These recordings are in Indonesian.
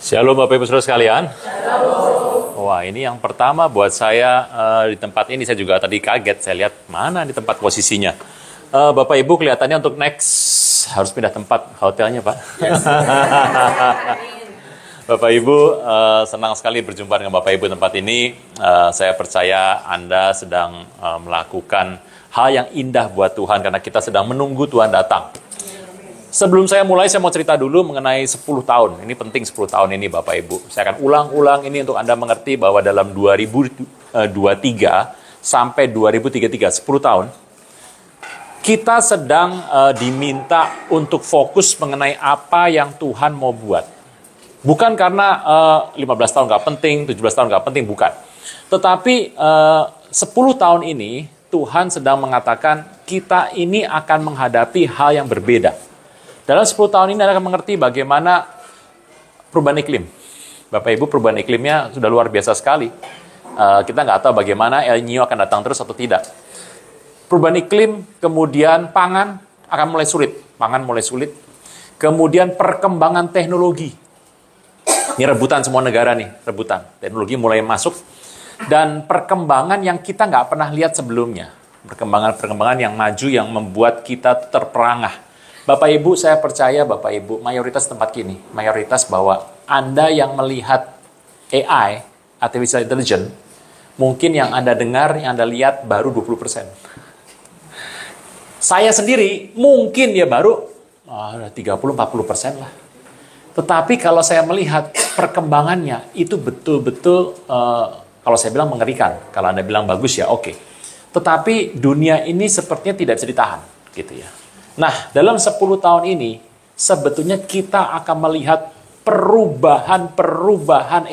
Shalom Bapak Ibu Saudara sekalian. Wah, ini yang pertama buat saya di tempat ini. Saya juga tadi kaget, saya lihat mana di tempat posisinya. Bapak Ibu kelihatannya untuk next harus pindah tempat hotelnya, Pak. Yes. Bapak Ibu, senang sekali berjumpa dengan Bapak Ibu tempat ini. Saya percaya Anda sedang melakukan hal yang indah buat Tuhan karena kita sedang menunggu Tuhan datang. Sebelum saya mulai, saya mau cerita dulu mengenai 10 tahun. Ini penting 10 tahun ini Bapak Ibu. Saya akan ulang-ulang ini untuk Anda mengerti bahwa dalam 2023 sampai 2033, 10 tahun, kita sedang diminta untuk fokus mengenai apa yang Tuhan mau buat. Bukan karena 15 tahun nggak penting, 17 tahun nggak penting, bukan. Tetapi 10 tahun ini, Tuhan sedang mengatakan kita ini akan menghadapi hal yang berbeda. Dalam 10 tahun ini Anda akan mengerti bagaimana perubahan iklim. Bapak Ibu, perubahan iklimnya sudah luar biasa sekali. Kita nggak tahu bagaimana El Niño akan datang terus atau tidak. Perubahan iklim, kemudian pangan akan mulai sulit. Pangan mulai sulit. Kemudian perkembangan teknologi. Ini rebutan semua negara nih, rebutan. Teknologi mulai masuk. Dan perkembangan yang kita nggak pernah lihat sebelumnya. Perkembangan yang maju yang membuat kita terperangah. Bapak Ibu, saya percaya Bapak Ibu, mayoritas tempat kini, mayoritas bahwa Anda yang melihat AI, Artificial Intelligence, mungkin yang Anda dengar, yang Anda lihat baru 20%. Saya sendiri, mungkin ya baru 30-40% lah. Tetapi kalau saya melihat perkembangannya, itu betul-betul, kalau saya bilang mengerikan. Kalau Anda bilang bagus ya oke. Tetapi dunia ini sepertinya tidak bisa ditahan, gitu ya. Nah, dalam 10 tahun ini, sebetulnya kita akan melihat perubahan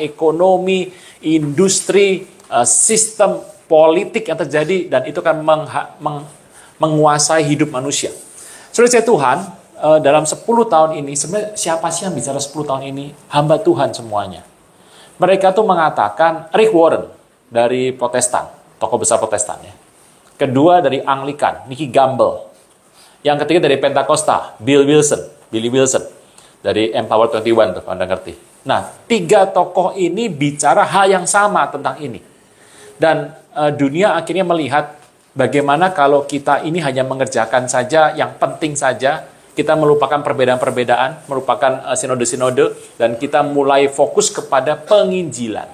ekonomi, industri, sistem politik yang terjadi, dan itu akan menguasai hidup manusia. Saudara Tuhan, dalam 10 tahun ini, sebenarnya siapa sih yang bicara 10 tahun ini? Hamba Tuhan semuanya. Mereka tuh mengatakan, Rick Warren dari Protestan, tokoh besar Protestan ya. Kedua dari Anglikan, Nicky Gamble. Yang ketiga dari Pentakosta, Billy Wilson. Dari Empower 21, tuh, Anda ngerti. Nah, 3 tokoh ini bicara hal yang sama tentang ini. Dan dunia akhirnya melihat bagaimana kalau kita ini hanya mengerjakan saja yang penting saja, kita melupakan perbedaan-perbedaan, melupakan sinode-sinode, dan kita mulai fokus kepada penginjilan.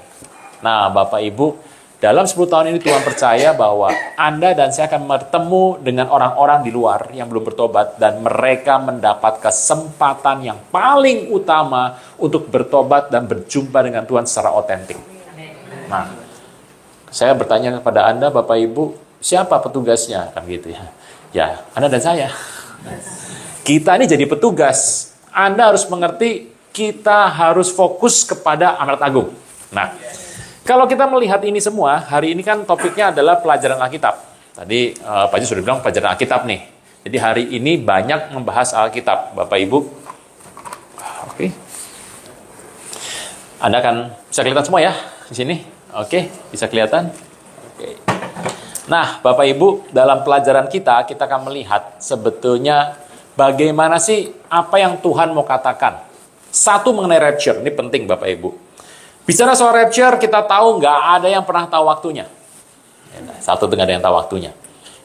Nah, Bapak Ibu, dalam 10 tahun ini Tuhan percaya bahwa Anda dan saya akan bertemu dengan orang-orang di luar yang belum bertobat dan mereka mendapat kesempatan yang paling utama untuk bertobat dan berjumpa dengan Tuhan secara otentik. Nah, saya bertanya kepada Anda Bapak Ibu, siapa petugasnya? Kan gitu ya. Ya, Anda dan saya. Kita ini jadi petugas. Anda harus mengerti kita harus fokus kepada amanat agung. Nah, kalau kita melihat ini semua, hari ini kan topiknya adalah pelajaran Alkitab. Tadi Pak Haji sudah bilang pelajaran Alkitab nih. Jadi hari ini banyak membahas Alkitab, Bapak Ibu. Oke. Anda kan bisa kelihatan semua ya di sini. Oke, bisa kelihatan. Oke. Nah, Bapak Ibu, dalam pelajaran kita akan melihat sebetulnya bagaimana sih apa yang Tuhan mau katakan. Satu mengenai rapture, ini penting Bapak Ibu. Bicara soal rapture, kita tahu nggak ada yang pernah tahu waktunya. Satu, nggak ada yang tahu waktunya.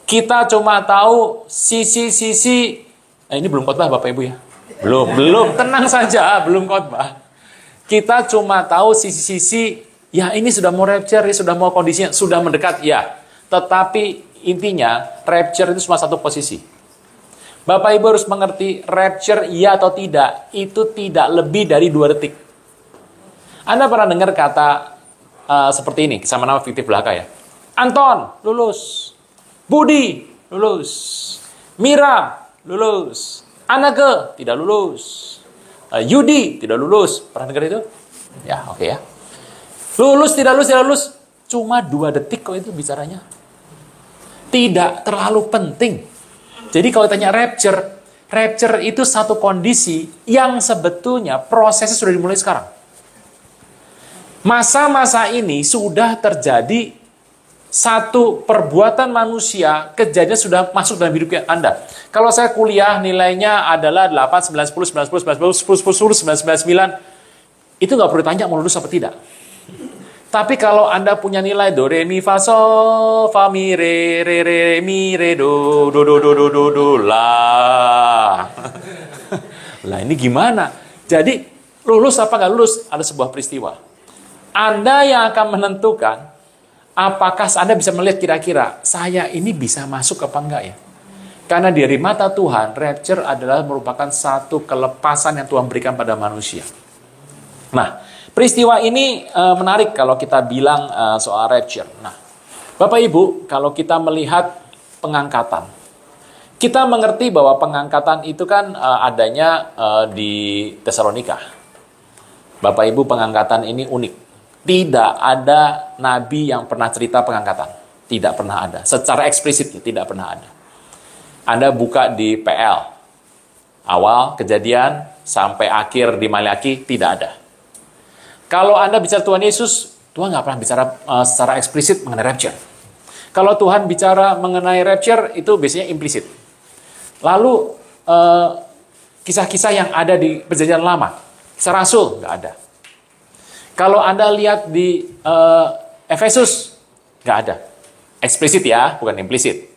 Kita cuma tahu sisi-sisi, ini belum khotbah Bapak Ibu ya? Belum, tenang saja, belum khotbah. Kita cuma tahu sisi-sisi, ya ini sudah mau rapture, ya sudah mau kondisinya, sudah mendekat, ya. Tetapi intinya, rapture itu cuma satu posisi. Bapak Ibu harus mengerti, rapture iya atau tidak, itu tidak lebih dari 2 detik. Anda pernah dengar kata seperti ini, sama nama fiktif belaka ya. Anton, lulus. Budi, lulus. Mira, lulus. Anake, tidak lulus. Yudi, tidak lulus. Pernah dengar itu? Ya, oke ya. Lulus, tidak lulus. Cuma 2 detik kok itu bicaranya. Tidak terlalu penting. Jadi kalau tanya rapture itu satu kondisi yang sebetulnya prosesnya sudah dimulai sekarang. Masa-masa ini sudah terjadi satu perbuatan manusia, kejadian sudah masuk dalam hidup Anda. Kalau saya kuliah nilainya adalah 8, 9, 10, 9, 10, 9, 10, 10, 10, 10, 9, 9, 9. itu nggak perlu ditanya mau lulus apa tidak. Tapi kalau Anda punya nilai do, re, mi, fa, sol, fa, mi, re, mi, re, do, la. Lah ini gimana? Jadi lulus apa nggak lulus? Ada sebuah peristiwa. Anda yang akan menentukan apakah Anda bisa melihat kira-kira saya ini bisa masuk apa enggak ya? Karena dari mata Tuhan, rapture adalah merupakan satu kelepasan yang Tuhan berikan pada manusia. Nah, peristiwa ini menarik kalau kita bilang soal rapture. Nah, Bapak Ibu, kalau kita melihat pengangkatan, kita mengerti bahwa pengangkatan itu kan adanya di Tesalonika. Bapak Ibu, pengangkatan ini unik. Tidak ada nabi yang pernah cerita pengangkatan. Tidak pernah ada. Secara eksplisit tidak pernah ada. Anda buka di PL. Awal kejadian sampai akhir di Maliaki tidak ada. Kalau Anda bicara Tuhan Yesus, Tuhan nggak pernah bicara secara eksplisit mengenai rapture. Kalau Tuhan bicara mengenai rapture, itu biasanya implisit. Lalu, kisah-kisah yang ada di Perjanjian Lama, kisah Rasul, nggak ada. Kalau Anda lihat di Efesus, nggak ada. Eksplisit ya, bukan implisit.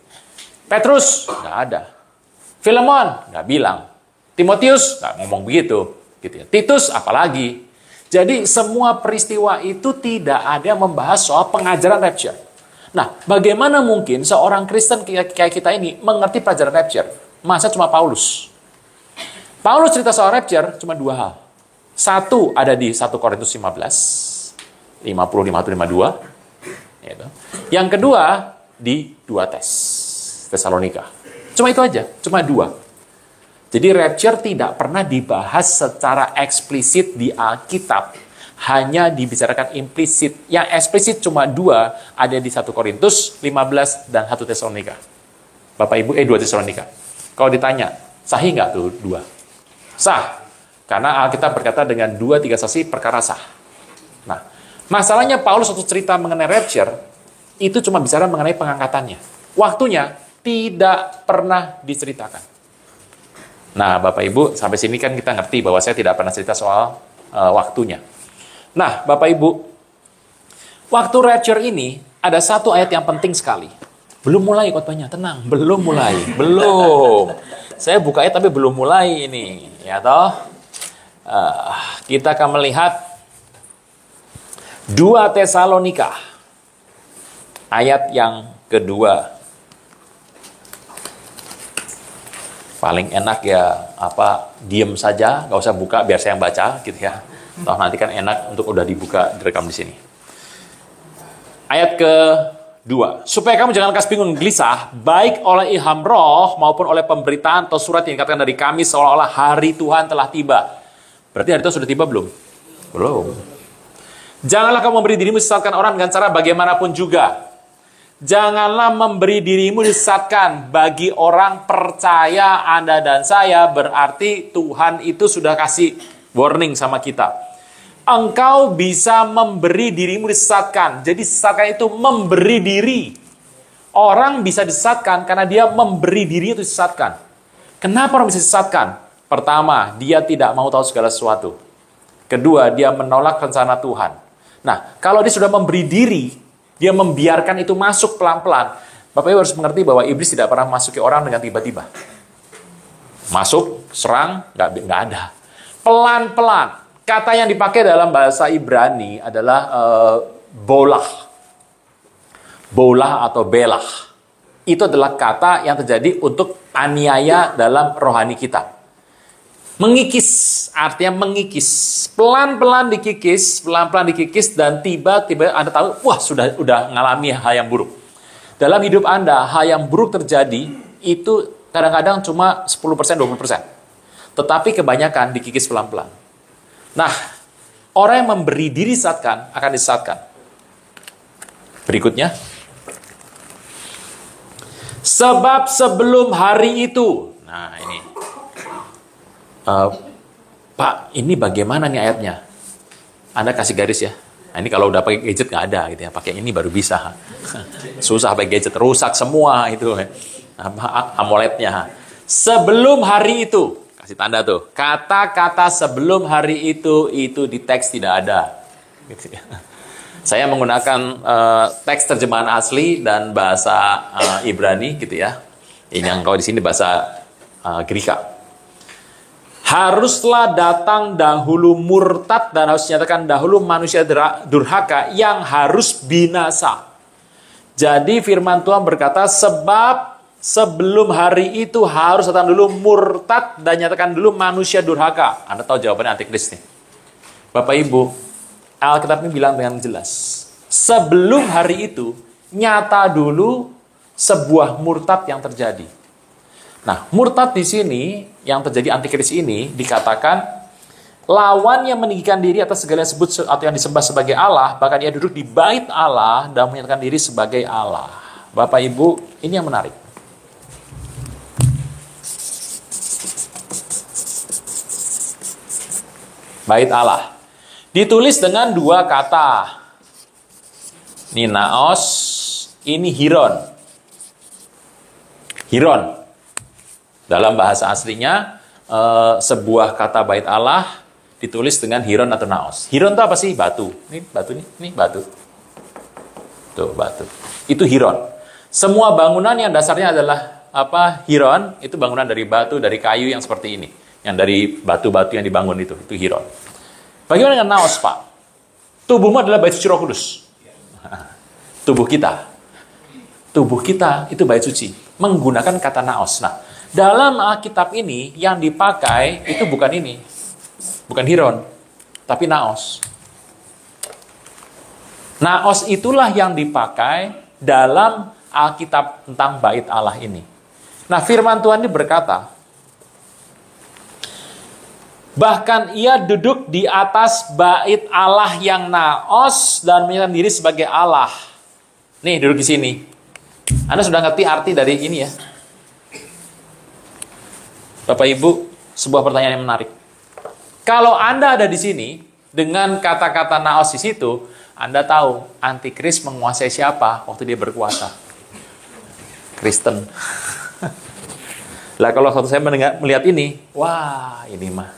Petrus, nggak ada. Filemon, nggak bilang. Timotius, nggak ngomong begitu. Gitu ya. Titus, apalagi. Jadi semua peristiwa itu tidak ada yang membahas soal pengajaran rapture. Nah, bagaimana mungkin seorang Kristen kayak kita ini mengerti pelajaran rapture? Masa cuma Paulus? Paulus cerita soal rapture cuma dua hal. Satu ada di 1 Korintus 15, 50, 51, 52. Gitu. Yang kedua di 2 Tesalonika. Cuma itu aja, cuma 2. Jadi rapture tidak pernah dibahas secara eksplisit di Alkitab. Hanya dibicarakan implisit. Yang eksplisit cuma 2, ada di 1 Korintus 15 dan 1 Tesalonika. Bapak Ibu, 2 Tesalonika. Kalau ditanya, sahih nggak tuh 2? Sah. Karena Alkitab berkata dengan 2-3 saksi perkara sah. Nah, masalahnya Paulus waktu cerita mengenai rapture, itu cuma bicara mengenai pengangkatannya. Waktunya tidak pernah diceritakan. Nah, Bapak Ibu, sampai sini kan kita ngerti bahwa saya tidak pernah cerita soal waktunya. Nah, Bapak Ibu, waktu rapture ini ada satu ayat yang penting sekali. Belum mulai khotbahnya, tenang, belum mulai, belum. Saya buka ayat tapi belum mulai ini, ya toh. Kita akan melihat 2 Tesalonika ayat yang kedua. Paling enak ya diem saja, nggak usah buka biar saya yang baca gitu ya. Toh nanti kan enak untuk udah dibuka direkam di sini. Ayat kedua, supaya kamu jangan lekas bingung gelisah, baik oleh ilham roh maupun oleh pemberitaan atau surat yang dikatakan dari kami seolah-olah hari Tuhan telah tiba. Berarti hari Tuhan sudah tiba belum? Belum. Janganlah kamu memberi dirimu disesatkan orang dengan cara bagaimanapun juga. Janganlah memberi dirimu disesatkan bagi orang percaya Anda dan saya, berarti Tuhan itu sudah kasih warning sama kita. Engkau bisa memberi dirimu disesatkan. Jadi sesatkan itu memberi diri. Orang bisa disesatkan karena dia memberi diri itu disesatkan. Kenapa orang bisa disesatkan? Pertama, dia tidak mau tahu segala sesuatu. Kedua, dia menolak rencana Tuhan. Nah, kalau dia sudah memberi diri, dia membiarkan itu masuk pelan-pelan. Bapak Ibu harus mengerti bahwa iblis tidak pernah masuki orang dengan tiba-tiba. Masuk, serang, nggak ada. Pelan-pelan. Kata yang dipakai dalam bahasa Ibrani adalah bolah. Bolah atau belah. Itu adalah kata yang terjadi untuk aniaya dalam rohani kita. Mengikis, artinya mengikis. Pelan-pelan dikikis, dan tiba-tiba Anda tahu, wah udah ngalami hal yang buruk. Dalam hidup Anda, hal yang buruk terjadi, itu kadang-kadang cuma 10%, 20%. Tetapi kebanyakan dikikis pelan-pelan. Nah, orang yang memberi diri disesatkan, akan disesatkan. Berikutnya. Sebab sebelum hari itu. Nah, ini. Pak, ini bagaimana nih ayatnya? Anda kasih garis ya. Nah, ini kalau udah pakai gadget nggak ada gitu ya. Pakai ini baru bisa. Susah pakai gadget, rusak semua itu. AMOLED-nya. Sebelum hari itu. kasih tanda tuh. Kata-kata sebelum hari itu di teks tidak ada. Gitu ya. Saya menggunakan teks terjemahan asli dan bahasa Ibrani gitu ya. Ini yang kalau di sini bahasa Greka. Haruslah datang dahulu murtad dan harus dinyatakan dahulu manusia durhaka yang harus binasa. Jadi firman Tuhan berkata, sebab sebelum hari itu harus datang dulu murtad dan nyatakan dulu manusia durhaka. Anda tahu jawabannya antikris nih. Bapak Ibu, Alkitab ini bilang dengan jelas. Sebelum hari itu, nyata dulu sebuah murtad yang terjadi. Nah, murtad di sini, yang terjadi antikris ini, dikatakan lawan yang meninggikan diri atas segala yang disebut atau yang disembah sebagai Allah, bahkan ia duduk di bait Allah dan menyatakan diri sebagai Allah. Bapak Ibu, ini yang menarik. Bait Allah. Ditulis dengan dua kata. Ini naos, ini hiron. Hiron. Dalam bahasa aslinya, sebuah kata bait Allah ditulis dengan hiron atau naos. Hiron itu apa sih? Batu. Ini batu, ini batu. Tuh, batu. Itu hiron. Semua bangunan yang dasarnya adalah hiron, itu bangunan dari batu, dari kayu yang seperti ini. Yang dari batu-batu yang dibangun itu hiron. Bagaimana dengan naos, Pak? Tubuhmu adalah bait suci Roh Kudus. Tubuh kita. Tubuh kita itu bait suci. Menggunakan kata naos. Nah, dalam Alkitab ini yang dipakai itu bukan ini. Bukan hiron, tapi naos. Naos itulah yang dipakai dalam Alkitab tentang bait Allah ini. Nah, firman Tuhan ini berkata, bahkan ia duduk di atas bait Allah yang naos dan menyatakan diri sebagai Allah. Nih, duduk di sini. Anda sudah ngerti arti dari ini ya? Bapak Ibu, sebuah pertanyaan yang menarik. Kalau Anda ada di sini, dengan kata-kata naos di situ, Anda tahu antikris menguasai siapa waktu dia berkuasa? Kristen. Lah kalau waktu saya melihat ini, wah ini mah.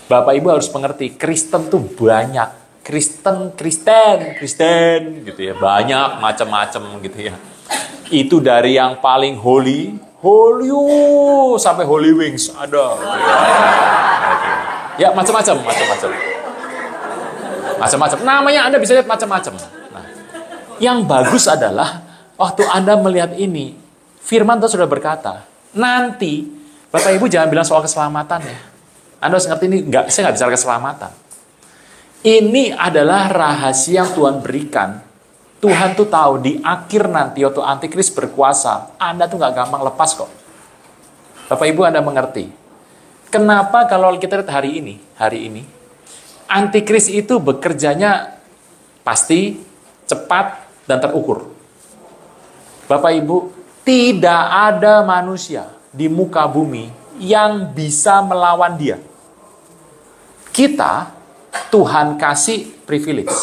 Bapak Ibu harus mengerti, Kristen tuh banyak. Kristen gitu ya. Banyak macam-macam gitu ya. Itu dari yang paling holy sampai Holy Wings ada. Gitu ya. Ya, macam-macam. Namanya Anda bisa lihat macam-macam. Nah, yang bagus adalah waktu Anda melihat ini, firman Tuhan sudah berkata, nanti Bapak Ibu jangan bilang soal keselamatan ya. Anda harus ngerti ini, saya nggak bicara keselamatan. Ini adalah rahasia yang Tuhan berikan. Tuhan tuh tahu di akhir nanti waktu antikris berkuasa, Anda tuh nggak gampang lepas kok. Bapak Ibu Anda mengerti. Kenapa kalau kita lihat hari ini, antikris itu bekerjanya pasti, cepat, dan terukur. Bapak Ibu, tidak ada manusia di muka bumi yang bisa melawan dia. Kita, Tuhan kasih privilege.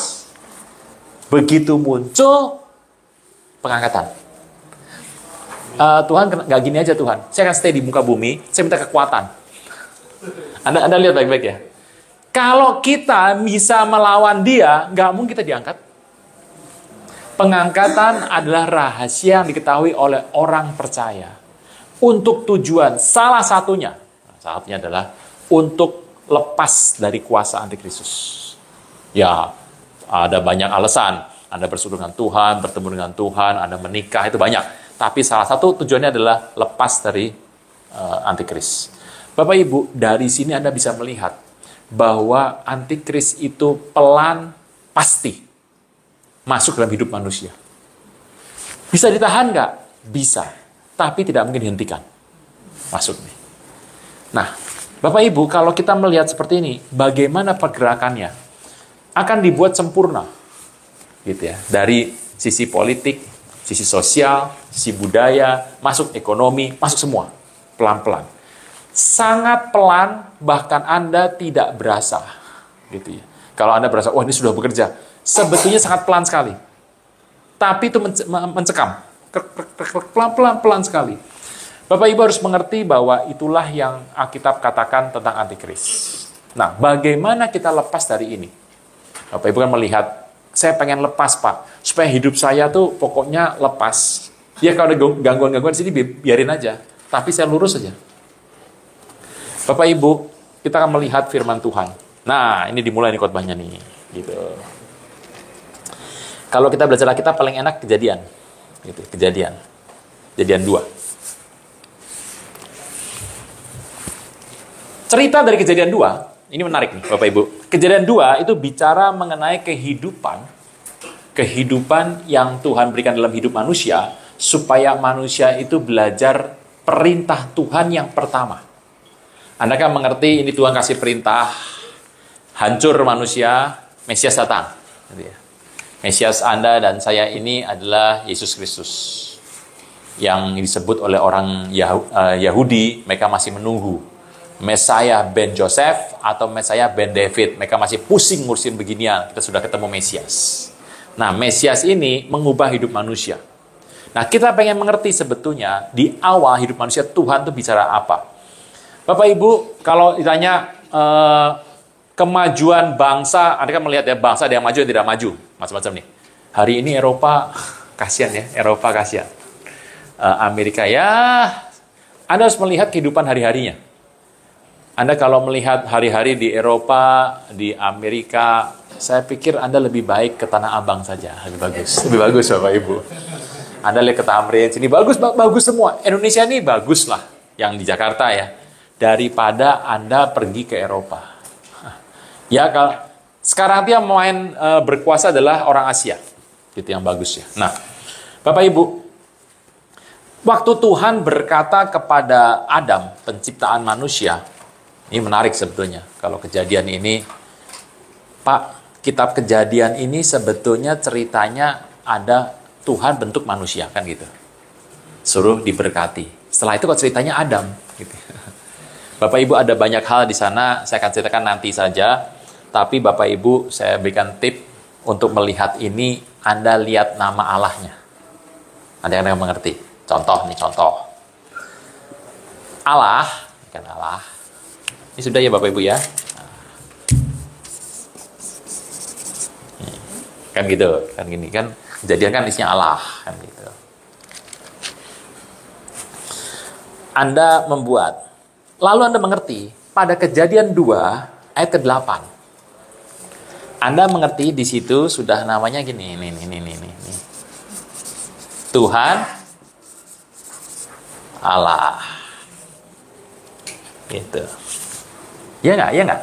Begitu muncul pengangkatan. Tuhan nggak gini aja Tuhan, saya akan stay di muka bumi, saya minta kekuatan. Anda lihat baik-baik ya. Kalau kita bisa melawan dia, nggak mungkin kita diangkat. Pengangkatan adalah rahasia yang diketahui oleh orang percaya. Untuk tujuan salah satunya adalah untuk lepas dari kuasa antikristus. Ya, ada banyak alasan. Anda bersekutu dengan Tuhan, bertemu dengan Tuhan, Anda menikah, itu banyak. Tapi salah satu tujuannya adalah lepas dari antikris. Bapak Ibu, dari sini Anda bisa melihat bahwa antikris itu pelan pasti masuk dalam hidup manusia. Bisa ditahan nggak? Bisa. Tapi tidak mungkin dihentikan. Masuk nih. Nah, Bapak Ibu, kalau kita melihat seperti ini, bagaimana pergerakannya? Akan dibuat sempurna. Gitu ya. Dari sisi politik, sisi sosial, sisi budaya, masuk ekonomi, masuk semua. Pelan-pelan. Sangat pelan, bahkan Anda tidak berasa. Gitu ya. Kalau Anda berasa, wah ini sudah bekerja. Sebetulnya sangat pelan sekali. Tapi itu mencekam. Pelan-pelan sekali. Bapak Ibu harus mengerti bahwa itulah yang Alkitab katakan tentang antikris. Nah, bagaimana kita lepas dari ini? Bapak Ibu kan melihat, saya pengen lepas Pak, supaya hidup saya tuh pokoknya lepas. Ya kalau ada gangguan-gangguan di sini biarin aja, tapi saya lurus aja. Bapak Ibu, kita akan melihat firman Tuhan. Nah, ini dimulai nih khotbahnya nih, gitu. Kalau kita belajar Alkitab paling enak Kejadian, gitu. Kejadian 2. Cerita dari Kejadian 2, ini menarik nih Bapak Ibu. Kejadian 2 itu bicara mengenai kehidupan yang Tuhan berikan dalam hidup manusia, supaya manusia itu belajar perintah Tuhan yang pertama. Anda kan mengerti ini Tuhan kasih perintah, hancur manusia, Mesias datang. Mesias Anda dan saya ini adalah Yesus Kristus. Yang disebut oleh orang Yahudi, mereka masih menunggu Mesias ben Joseph atau Mesias ben David. Mereka masih pusing ngurusin beginian, kita sudah ketemu Mesias. Nah, Mesias ini mengubah hidup manusia. Nah, kita pengen mengerti sebetulnya di awal hidup manusia Tuhan tuh bicara apa. Bapak Ibu, kalau ditanya kemajuan bangsa, Anda kan melihat ya bangsa ada yang maju dan tidak maju, macam-macam nih. Hari ini Eropa, kasihan ya, Eropa kasihan. Amerika ya, Anda harus melihat kehidupan hari-harinya. Anda kalau melihat hari-hari di Eropa, di Amerika, saya pikir Anda lebih baik ke Tanah Abang saja, lebih bagus Bapak Ibu. Anda lihat ke Tamrin, sini bagus semua. Indonesia ini bagus lah, yang di Jakarta ya, daripada Anda pergi ke Eropa. Ya, kalau sekarang dia main berkuasa adalah orang Asia, gitu yang bagus ya. Nah, Bapak Ibu, waktu Tuhan berkata kepada Adam, penciptaan manusia, ini menarik sebetulnya. Kalau Kejadian ini, Pak, kitab Kejadian ini sebetulnya ceritanya ada Tuhan bentuk manusia, kan gitu. Suruh diberkati. Setelah itu kok ceritanya Adam, gitu. Bapak Ibu ada banyak hal di sana, saya akan ceritakan nanti saja. Tapi Bapak Ibu, saya berikan tip untuk melihat ini, Anda lihat nama Allahnya. Ada yang mengerti? Contoh. Allah, kan Allah. Ini sudah ya Bapak Ibu ya. Kan gitu, kan gini kan. Kejadian kan isinya Allah, kan gitu. Anda membuat. Lalu Anda mengerti, pada Kejadian 2 ayat ke-8. Anda mengerti di situ sudah namanya gini, ini. Tuhan Allah. Gitu. Ya nggak?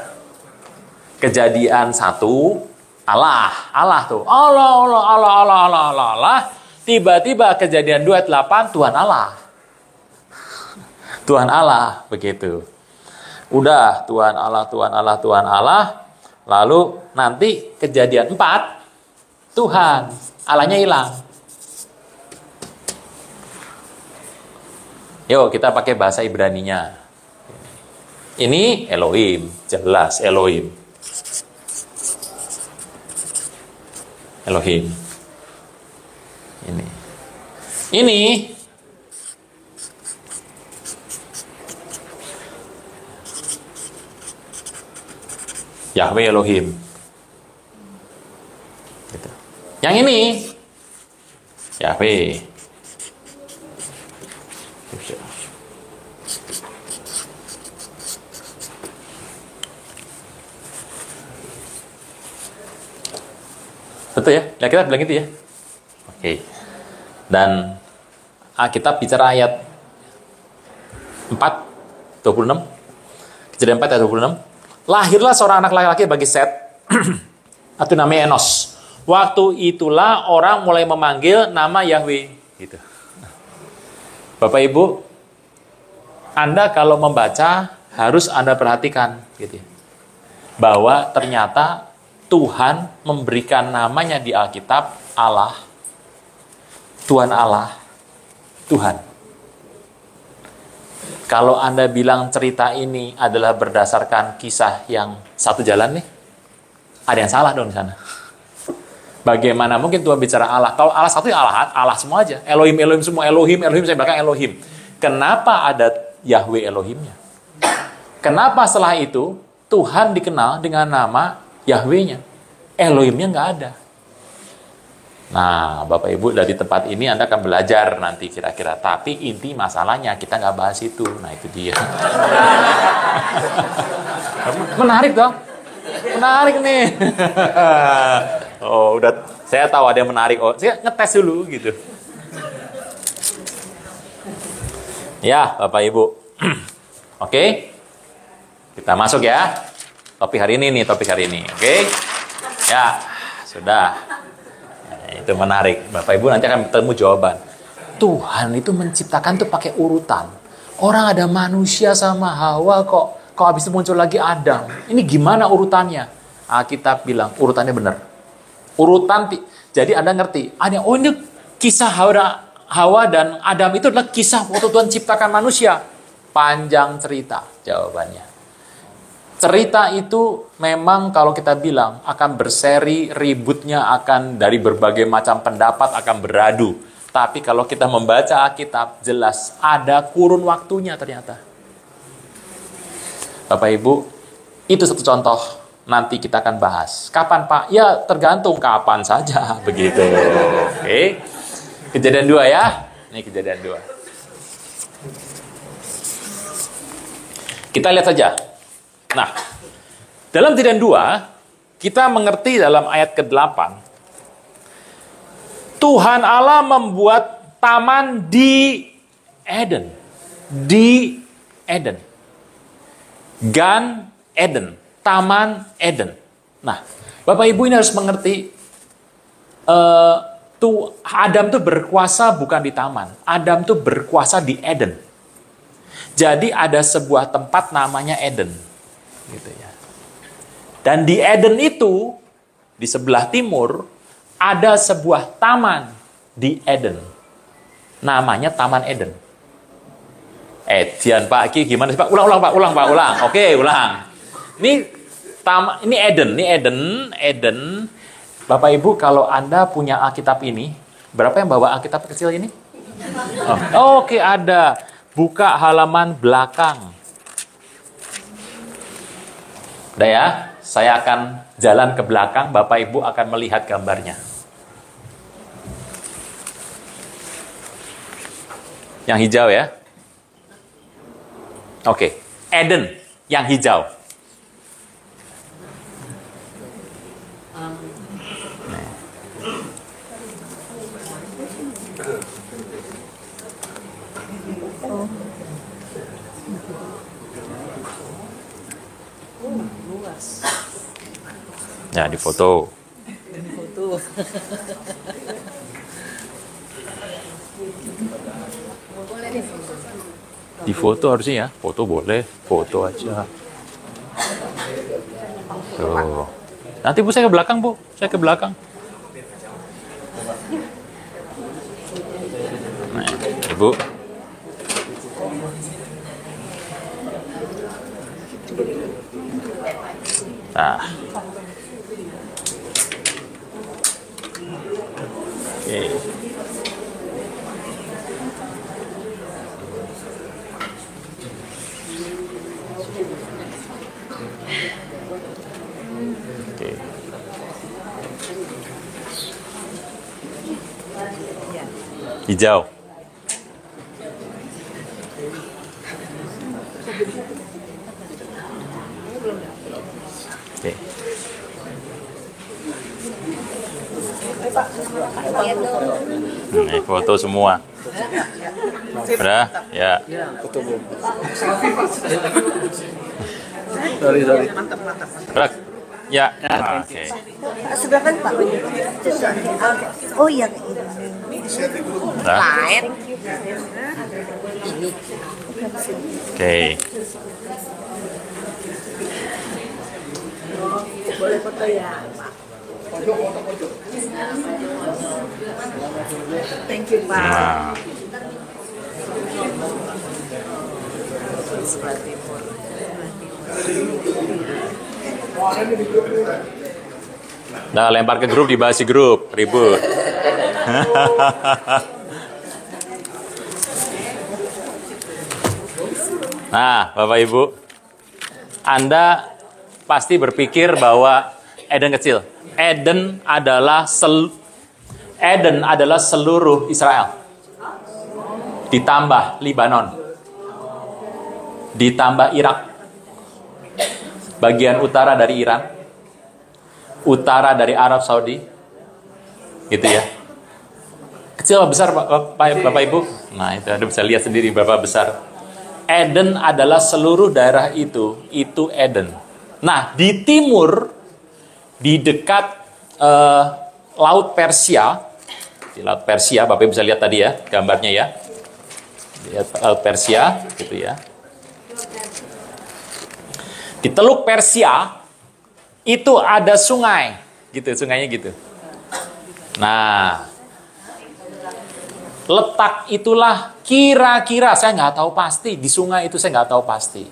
Kejadian 1 Allah tuh. Allah. Tiba-tiba Kejadian 2 ayat 8 Tuhan Allah. Tuhan Allah begitu. Udah Tuhan Allah. Lalu nanti Kejadian 4 Tuhan Allahnya hilang. Yuk kita pakai bahasa Ibraninya. Ini Elohim, jelas Elohim. Ini Yahweh Elohim. Gitu. Yang ini Yahweh. Gitu. Betul ya? Ya kita bilang gitu ya. Oke. Dan Alkitab bicara ayat 4:26. Kejadian 4 ayat 26. Lahirlah seorang anak laki-laki bagi Set. Atau namanya Enos. Waktu itulah orang mulai memanggil nama Yahweh. Gitu. Bapak Ibu, Anda kalau membaca harus Anda perhatikan gitu. Bahwa ternyata Tuhan memberikan namanya di Alkitab Allah. Tuhan Allah. Tuhan. Kalau Anda bilang cerita ini adalah berdasarkan kisah yang satu jalan nih, ada yang salah dong di sana. Bagaimana mungkin Tuhan bicara Allah? Kalau Allah satu ya Allah semua aja. Elohim semua, Elohim, saya belakang Elohim. Kenapa ada Yahweh Elohimnya? Kenapa setelah itu Tuhan dikenal dengan nama Yahweh-nya? Elohimnya nggak ada. Nah, Bapak Ibu dari tempat ini Anda akan belajar nanti kira-kira. Tapi inti masalahnya kita nggak bahas itu. Nah, itu dia. Menarik dong? Menarik nih. Oh, udah saya tahu ada yang menarik. Oh, saya ngetes dulu gitu. Ya, Bapak Ibu. Oke. Kita masuk ya. Topik hari ini. Oke. Ya, sudah. Nah, itu menarik. Bapak Ibu nanti akan bertemu jawaban. Tuhan itu menciptakan tuh pakai urutan. Orang ada manusia sama Hawa kok habis itu muncul lagi Adam. Ini gimana urutannya? Alkitab bilang urutannya benar. Jadi Anda ngerti. Oh, ini kisah Hawa dan Adam itu adalah kisah waktu Tuhan ciptakan manusia. Panjang cerita jawabannya. Cerita itu memang kalau kita bilang akan berseri, ributnya akan dari berbagai macam pendapat akan beradu. Tapi kalau kita membaca Alkitab, jelas ada kurun waktunya ternyata. Bapak Ibu, itu satu contoh. Nanti kita akan bahas. Kapan Pak? Ya tergantung kapan saja. Begitu. Oke. Kejadian 2 ya. Ini kejadian 2. Kita lihat saja. Nah, dalam kejadian 2, kita mengerti dalam ayat ke-8, Tuhan Allah membuat taman di Eden. Di Eden. Gan Eden. Taman Eden. Nah, Bapak Ibu ini harus mengerti, Adam tuh berkuasa bukan di taman. Adam tuh berkuasa di Eden. Jadi ada sebuah tempat namanya Eden. Gitu ya. Dan di Eden itu, di sebelah timur, ada sebuah taman di Eden. Namanya Taman Eden. Edian Pak Ki, gimana sih Pak? Ulang Pak. Oke, ulang. Ini Eden. Bapak Ibu, kalau Anda punya Alkitab ini, berapa yang bawa Alkitab kecil ini? Oke, ada. Buka halaman belakang. Udah ya, saya akan jalan ke belakang, Bapak Ibu akan melihat gambarnya. Yang hijau ya. Oke, Eden yang hijau. Ya, di foto. Di foto harusnya ya. Foto boleh, foto aja. Tuh. Nanti Bu saya ke belakang, Bu. Saya ke belakang. Nah, Ibu. Nah. Oke. Oke. Hijau. Oke. Ini foto semua. Udah? Ya. Foto belum. Sorry. Mantap. Ya. Oke. Sebelah kan Pak. Oh yang ini. Nah. Lain. Oke. Boleh foto ya Pak. Thank you Pak. Nah. Nah, lempar ke grup, dibahas di grup, ribut. Nah, Bapak Ibu, Anda pasti berpikir bahwa Eden kecil. Eden adalah seluruh Israel. Ditambah Libanon. Ditambah Irak. Bagian utara dari Iran. Utara dari Arab Saudi. Gitu ya. Kecil apa besar Bapak Ibu? Nah, itu Anda bisa lihat sendiri berapa besar. Eden adalah seluruh daerah itu Eden. Nah, di timur, di dekat Laut Persia, di Laut Persia, Bapak Ibu bisa lihat tadi ya, gambarnya ya. Lihat Laut Persia, gitu ya. Di Teluk Persia, itu ada sungai, gitu, sungainya gitu. Nah, letak itulah kira-kira, saya nggak tahu pasti, di sungai itu saya nggak tahu pasti.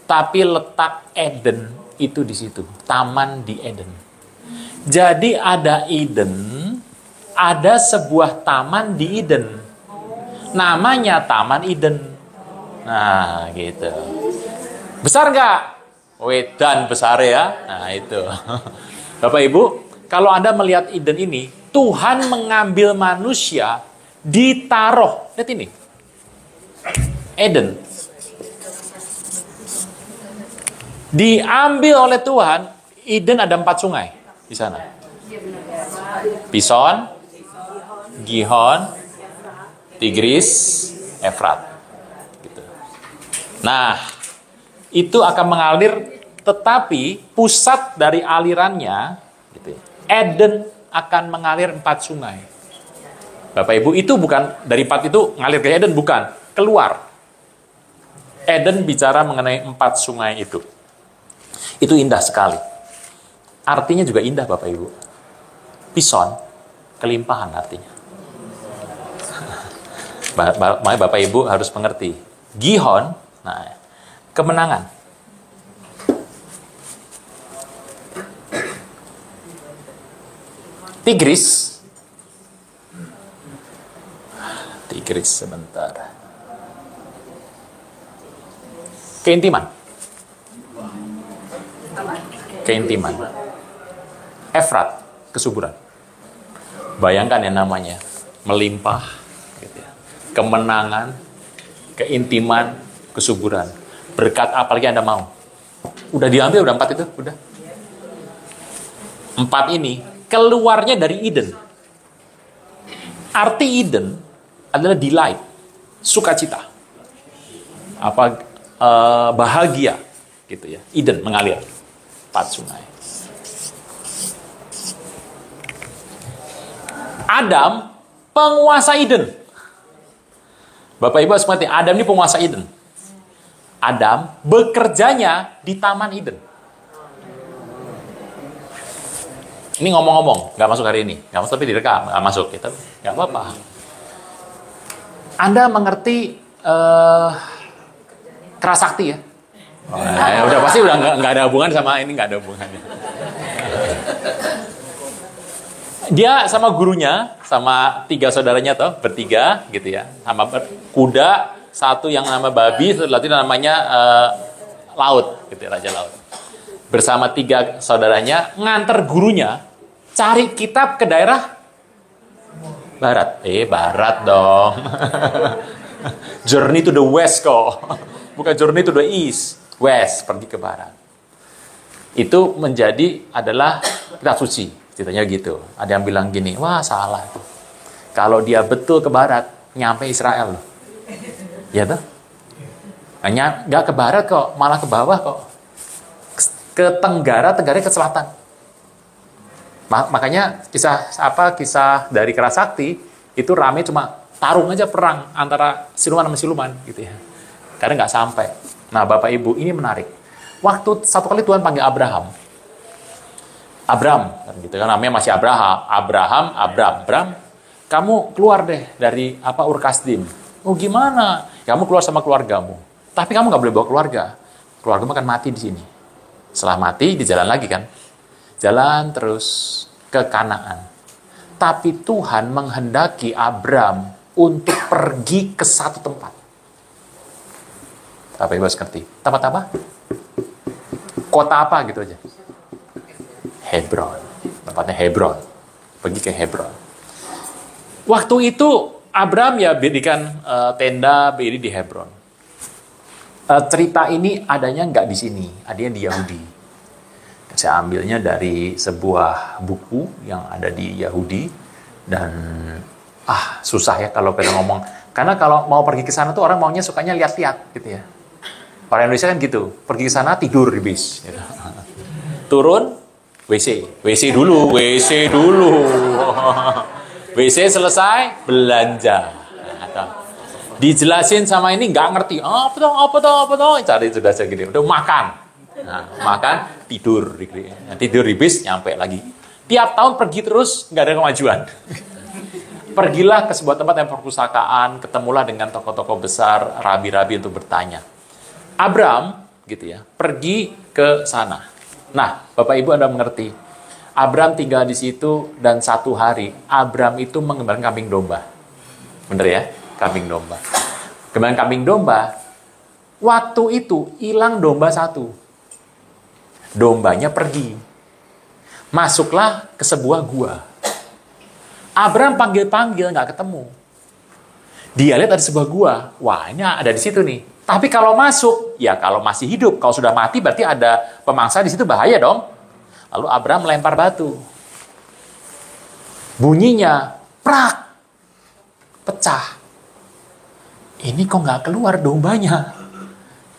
Tapi letak Eden itu di situ, taman di Eden. Jadi ada Eden, ada sebuah taman di Eden. Namanya Taman Eden. Nah, gitu. Besar nggak? Wedan besar ya. Nah, itu. Bapak Ibu, kalau Anda melihat Eden ini, Tuhan mengambil manusia, ditaruh. Lihat ini. Eden. Diambil oleh Tuhan, Eden ada 4 sungai di sana. Pison, Gihon, Tigris, Efrat. Gitu. Nah, itu akan mengalir, tetapi pusat dari alirannya, gitu, Eden akan mengalir 4 sungai. Bapak Ibu, itu bukan dari 4 itu ngalir ke Eden, bukan. Keluar. Eden bicara mengenai 4 sungai itu. Itu indah sekali. Artinya juga indah Bapak Ibu. Pison, kelimpahan artinya. Makanya Bapak Ibu harus mengerti. Gihon, nah, kemenangan. Tigris sebentar. Keintiman. Efrat, kesuburan. Bayangkan yang namanya melimpah, gitu ya. Kemenangan, keintiman, kesuburan. Berkat apa lagi Anda mau? Udah diambil, udah 4 itu, udah. 4 ini keluarnya dari Eden. Arti Eden adalah delight, sukacita, bahagia, gitu ya. Eden mengalir 4 sungai. Adam penguasa Eden. Bapak Ibu harus mengerti, Adam ini penguasa Eden. Adam bekerjanya di Taman Eden. Ini ngomong-ngomong, nggak masuk hari ini, nggak masuk, tapi direkam, nggak masuk, gitu, nggak apa-apa. Anda mengerti kerasakti ya? Udah pasti udah nggak ada hubungan sama ini, nggak ada hubungannya. Dia sama gurunya, sama 3 saudaranya toh, bertiga gitu ya, sama kuda, 1 yang nama babi, satu lagi namanya laut, gitu ya, raja laut. Bersama 3 saudaranya nganter gurunya cari kitab ke daerah barat. Barat dong. Journey to the west kok. Bukan journey to the east. West, pergi ke barat. Itu adalah kitab suci. Ceritanya gitu. Ada yang bilang gini, wah salah tuh. Kalau dia betul ke barat, nyampe Israel loh. Ya tuh? Hanya nggak ke barat kok, malah ke bawah kok. Ke tenggara ke selatan. Makanya kisah dari Kerasakti itu rame, cuma tarung aja, perang antara siluman sama siluman gitu ya. Karena nggak sampai. Nah, Bapak Ibu, ini menarik. Waktu satu kali Tuhan panggil Abram, gitu kan, namanya masih Abram, kamu keluar deh dari Ur Kasdim. Oh gimana? Kamu keluar sama keluargamu. Tapi kamu nggak boleh bawa keluarga. Keluargamu akan mati di sini. Setelah mati, di jalan lagi kan. Jalan terus ke Kanaan. Tapi Tuhan menghendaki Abram untuk pergi ke satu tempat. Bapak Ibu harus ngerti. Tempat apa? Kota apa gitu aja? Hebron. Tempatnya Hebron. Pergi ke Hebron. Waktu itu Abraham ya berdirikan tenda berdiri di Hebron. Cerita ini adanya nggak di sini, adanya di Yahudi. Saya ambilnya dari sebuah buku yang ada di Yahudi dan susah ya kalau kita ngomong. Karena kalau mau pergi ke sana tuh orang maunya sukanya lihat-lihat gitu ya. Orang Indonesia kan gitu, pergi ke sana tidur di bis. Gitu. Turun, WC dulu. WC selesai, belanja. Dijelasin sama ini nggak ngerti. Apa toh? Cari sudah segini. Udah makan. Nah, makan, tidur di bis, nyampe lagi. Tiap tahun pergi terus, nggak ada kemajuan. Pergilah ke sebuah tempat yang perpustakaan, ketemulah dengan tokoh-tokoh besar, rabi-rabi untuk bertanya. Abraham, gitu ya, pergi ke sana. Nah, Bapak Ibu Anda mengerti, Abraham tinggal di situ dan satu hari, Abraham itu mengembalikan kambing domba. Bener ya? Kambing domba. Kembalikan kambing domba, waktu itu hilang domba satu. Dombanya pergi. Masuklah ke sebuah gua. Abraham panggil-panggil, nggak ketemu. Dia lihat ada sebuah gua. Wah, ini ada di situ nih. Tapi kalau masuk, ya kalau masih hidup. Kalau sudah mati, berarti ada pemangsa di situ, bahaya dong. Lalu Abraham melempar batu. Bunyinya, prak, pecah. Ini kok nggak keluar dombanya?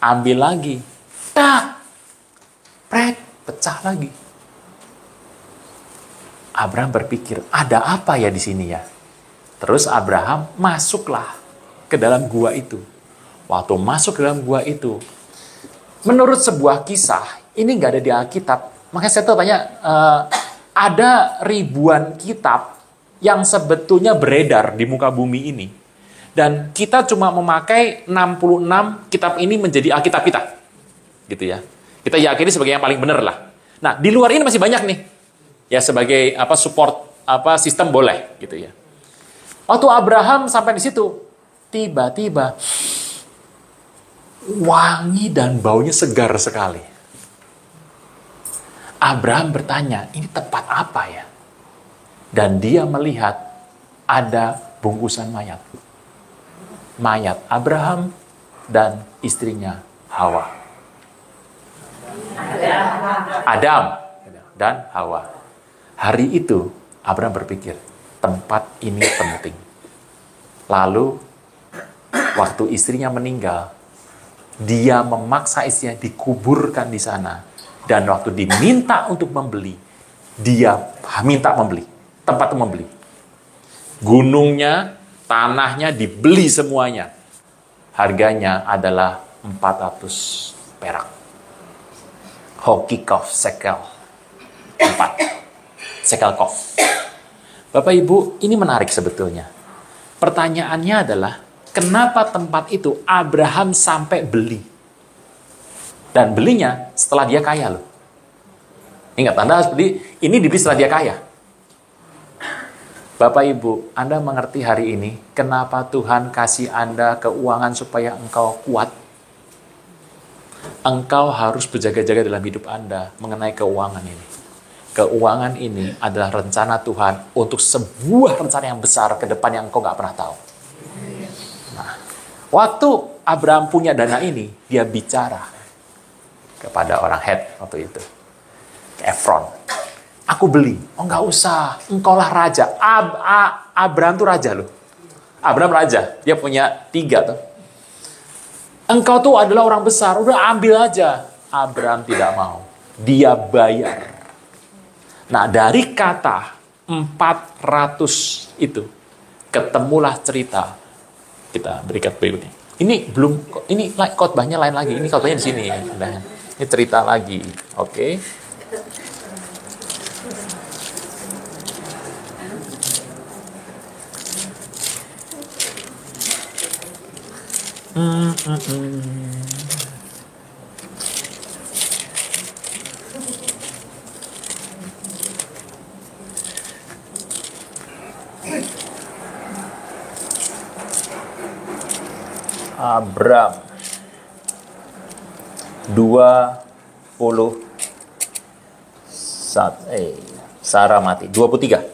Ambil lagi. Tak, prek, pecah lagi. Abraham berpikir, ada apa ya di sini ya? Terus Abraham masuklah ke dalam gua itu. Waktu masuk ke dalam gua itu, menurut sebuah kisah, ini nggak ada di Alkitab. Makanya saya tuh tanya, ada ribuan kitab yang sebetulnya beredar di muka bumi ini. Dan kita cuma memakai 66 kitab ini menjadi Alkitab kita. Gitu ya. Kita yakini sebagai yang paling benar lah. Nah, di luar ini masih banyak nih. Ya sebagai support sistem boleh gitu ya. Waktu Abraham sampai di situ, tiba-tiba wangi dan baunya segar sekali. Abraham bertanya, ini tempat apa ya? Dan dia melihat ada bungkusan mayat. Mayat Abraham dan istrinya Hawa. Adam dan Hawa. Hari itu Abraham berpikir, tempat ini penting. Lalu waktu istrinya meninggal, dia memaksa istrinya dikuburkan di sana. Dan waktu diminta untuk membeli, dia minta membeli. Tempat untuk membeli. Gunungnya, tanahnya dibeli semuanya. Harganya adalah 400 perak. Hokikov sekel 4. Sekelkov. Bapak Ibu, ini menarik sebetulnya. Pertanyaannya adalah, kenapa tempat itu Abraham sampai beli? Dan belinya setelah dia kaya loh. Ingat, Anda harus beli, ini dibeli setelah dia kaya. Bapak Ibu, Anda mengerti hari ini, kenapa Tuhan kasih Anda keuangan supaya engkau kuat? Engkau harus berjaga-jaga dalam hidup Anda mengenai keuangan ini. Keuangan ini adalah rencana Tuhan untuk sebuah rencana yang besar ke depan yang engkau nggak pernah tahu. Nah, waktu Abraham punya dana ini, dia bicara kepada orang Het waktu itu, Efron. Aku beli. Oh nggak usah, engkaulah raja. Abraham tuh raja loh. Abraham raja, dia punya 3 tuh. Engkau tuh adalah orang besar, udah ambil aja. Abraham tidak mau. Dia bayar. Nah, dari kata 400 itu, ketemulah cerita. Kita berikan berikutnya. Ini belum, ini khotbahnya lain lagi. Ini khotbahnya di sini. Ini cerita lagi. Oke. Abram. Sarah mati. 23.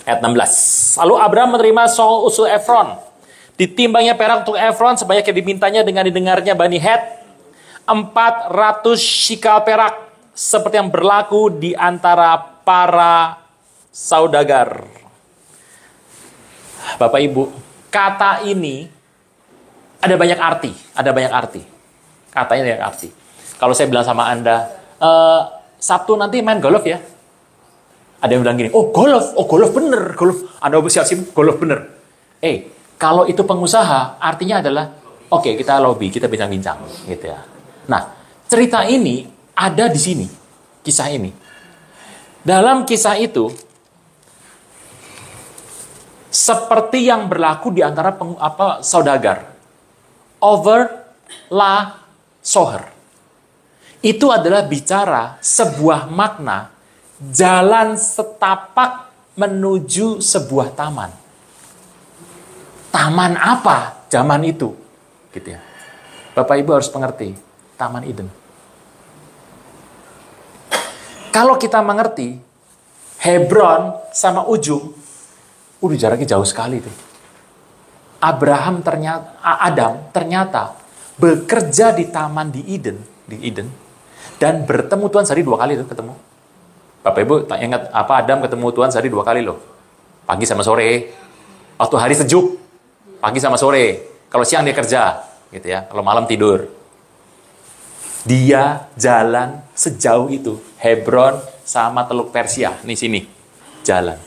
Ayat 16. Lalu Abraham menerima usul Efron. Ditimbangnya perak untuk Efron sebanyak yang dimintanya dengan didengarnya Bani Het. 400 shikal perak. Seperti yang berlaku di antara para saudagar. Bapak Ibu, kata ini ada banyak arti. Ada banyak arti. Katanya ada banyak arti. Kalau saya bilang sama Anda, Sabtu nanti main golf ya. Ada yang bilang gini, oh golf bener, golf. Anda siap-siap golf bener. Kalau itu pengusaha, artinya adalah, oke, kita lobby, kita bincang-bincang, gitu ya. Nah, cerita ini ada di sini, kisah ini. Dalam kisah itu, seperti yang berlaku di antara saudagar, over la soher. Itu adalah bicara sebuah makna jalan setapak menuju sebuah taman. Taman apa zaman itu? Gitu ya. Bapak Ibu harus mengerti, Taman Eden. Kalau kita mengerti, Hebron sama ujung, udah jaraknya jauh sekali tuh. Adam ternyata bekerja di taman di Eden, dan bertemu Tuhan sehari 2 kali tuh ketemu. Bapak Ibu tak ingat apa Adam ketemu Tuhan sehari 2 kali loh. Pagi sama sore. Waktu hari sejuk, pagi sama sore. Kalau siang dia kerja, gitu ya. Kalau malam tidur. Dia jalan sejauh itu. Hebron sama Teluk Persia. Nih sini. Jalan.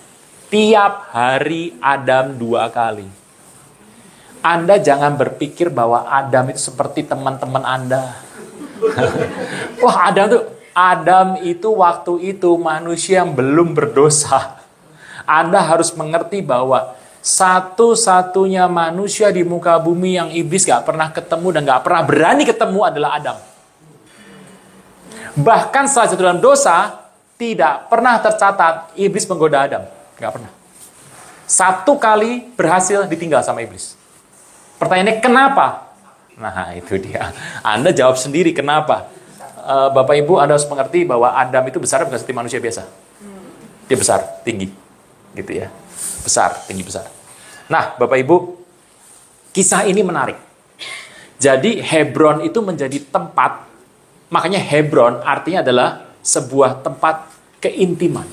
Tiap hari Adam 2 kali. Anda jangan berpikir bahwa Adam itu seperti teman-teman Anda. Wah, Adam itu waktu itu manusia yang belum berdosa. Anda harus mengerti bahwa satu-satunya manusia di muka bumi yang iblis gak pernah ketemu dan gak pernah berani ketemu adalah Adam. Bahkan setelah jatuh dalam dosa, tidak pernah tercatat iblis menggoda Adam. Gak pernah. 1 kali berhasil ditinggal sama iblis. Pertanyaannya kenapa? Nah itu dia. Anda jawab sendiri kenapa. Bapak Ibu Anda harus mengerti bahwa Adam itu besar bukan seperti manusia biasa. Dia besar, tinggi. Gitu ya. Besar, tinggi besar. Nah Bapak Ibu, kisah ini menarik. Jadi Hebron itu menjadi tempat, makanya Hebron artinya adalah sebuah tempat keintiman.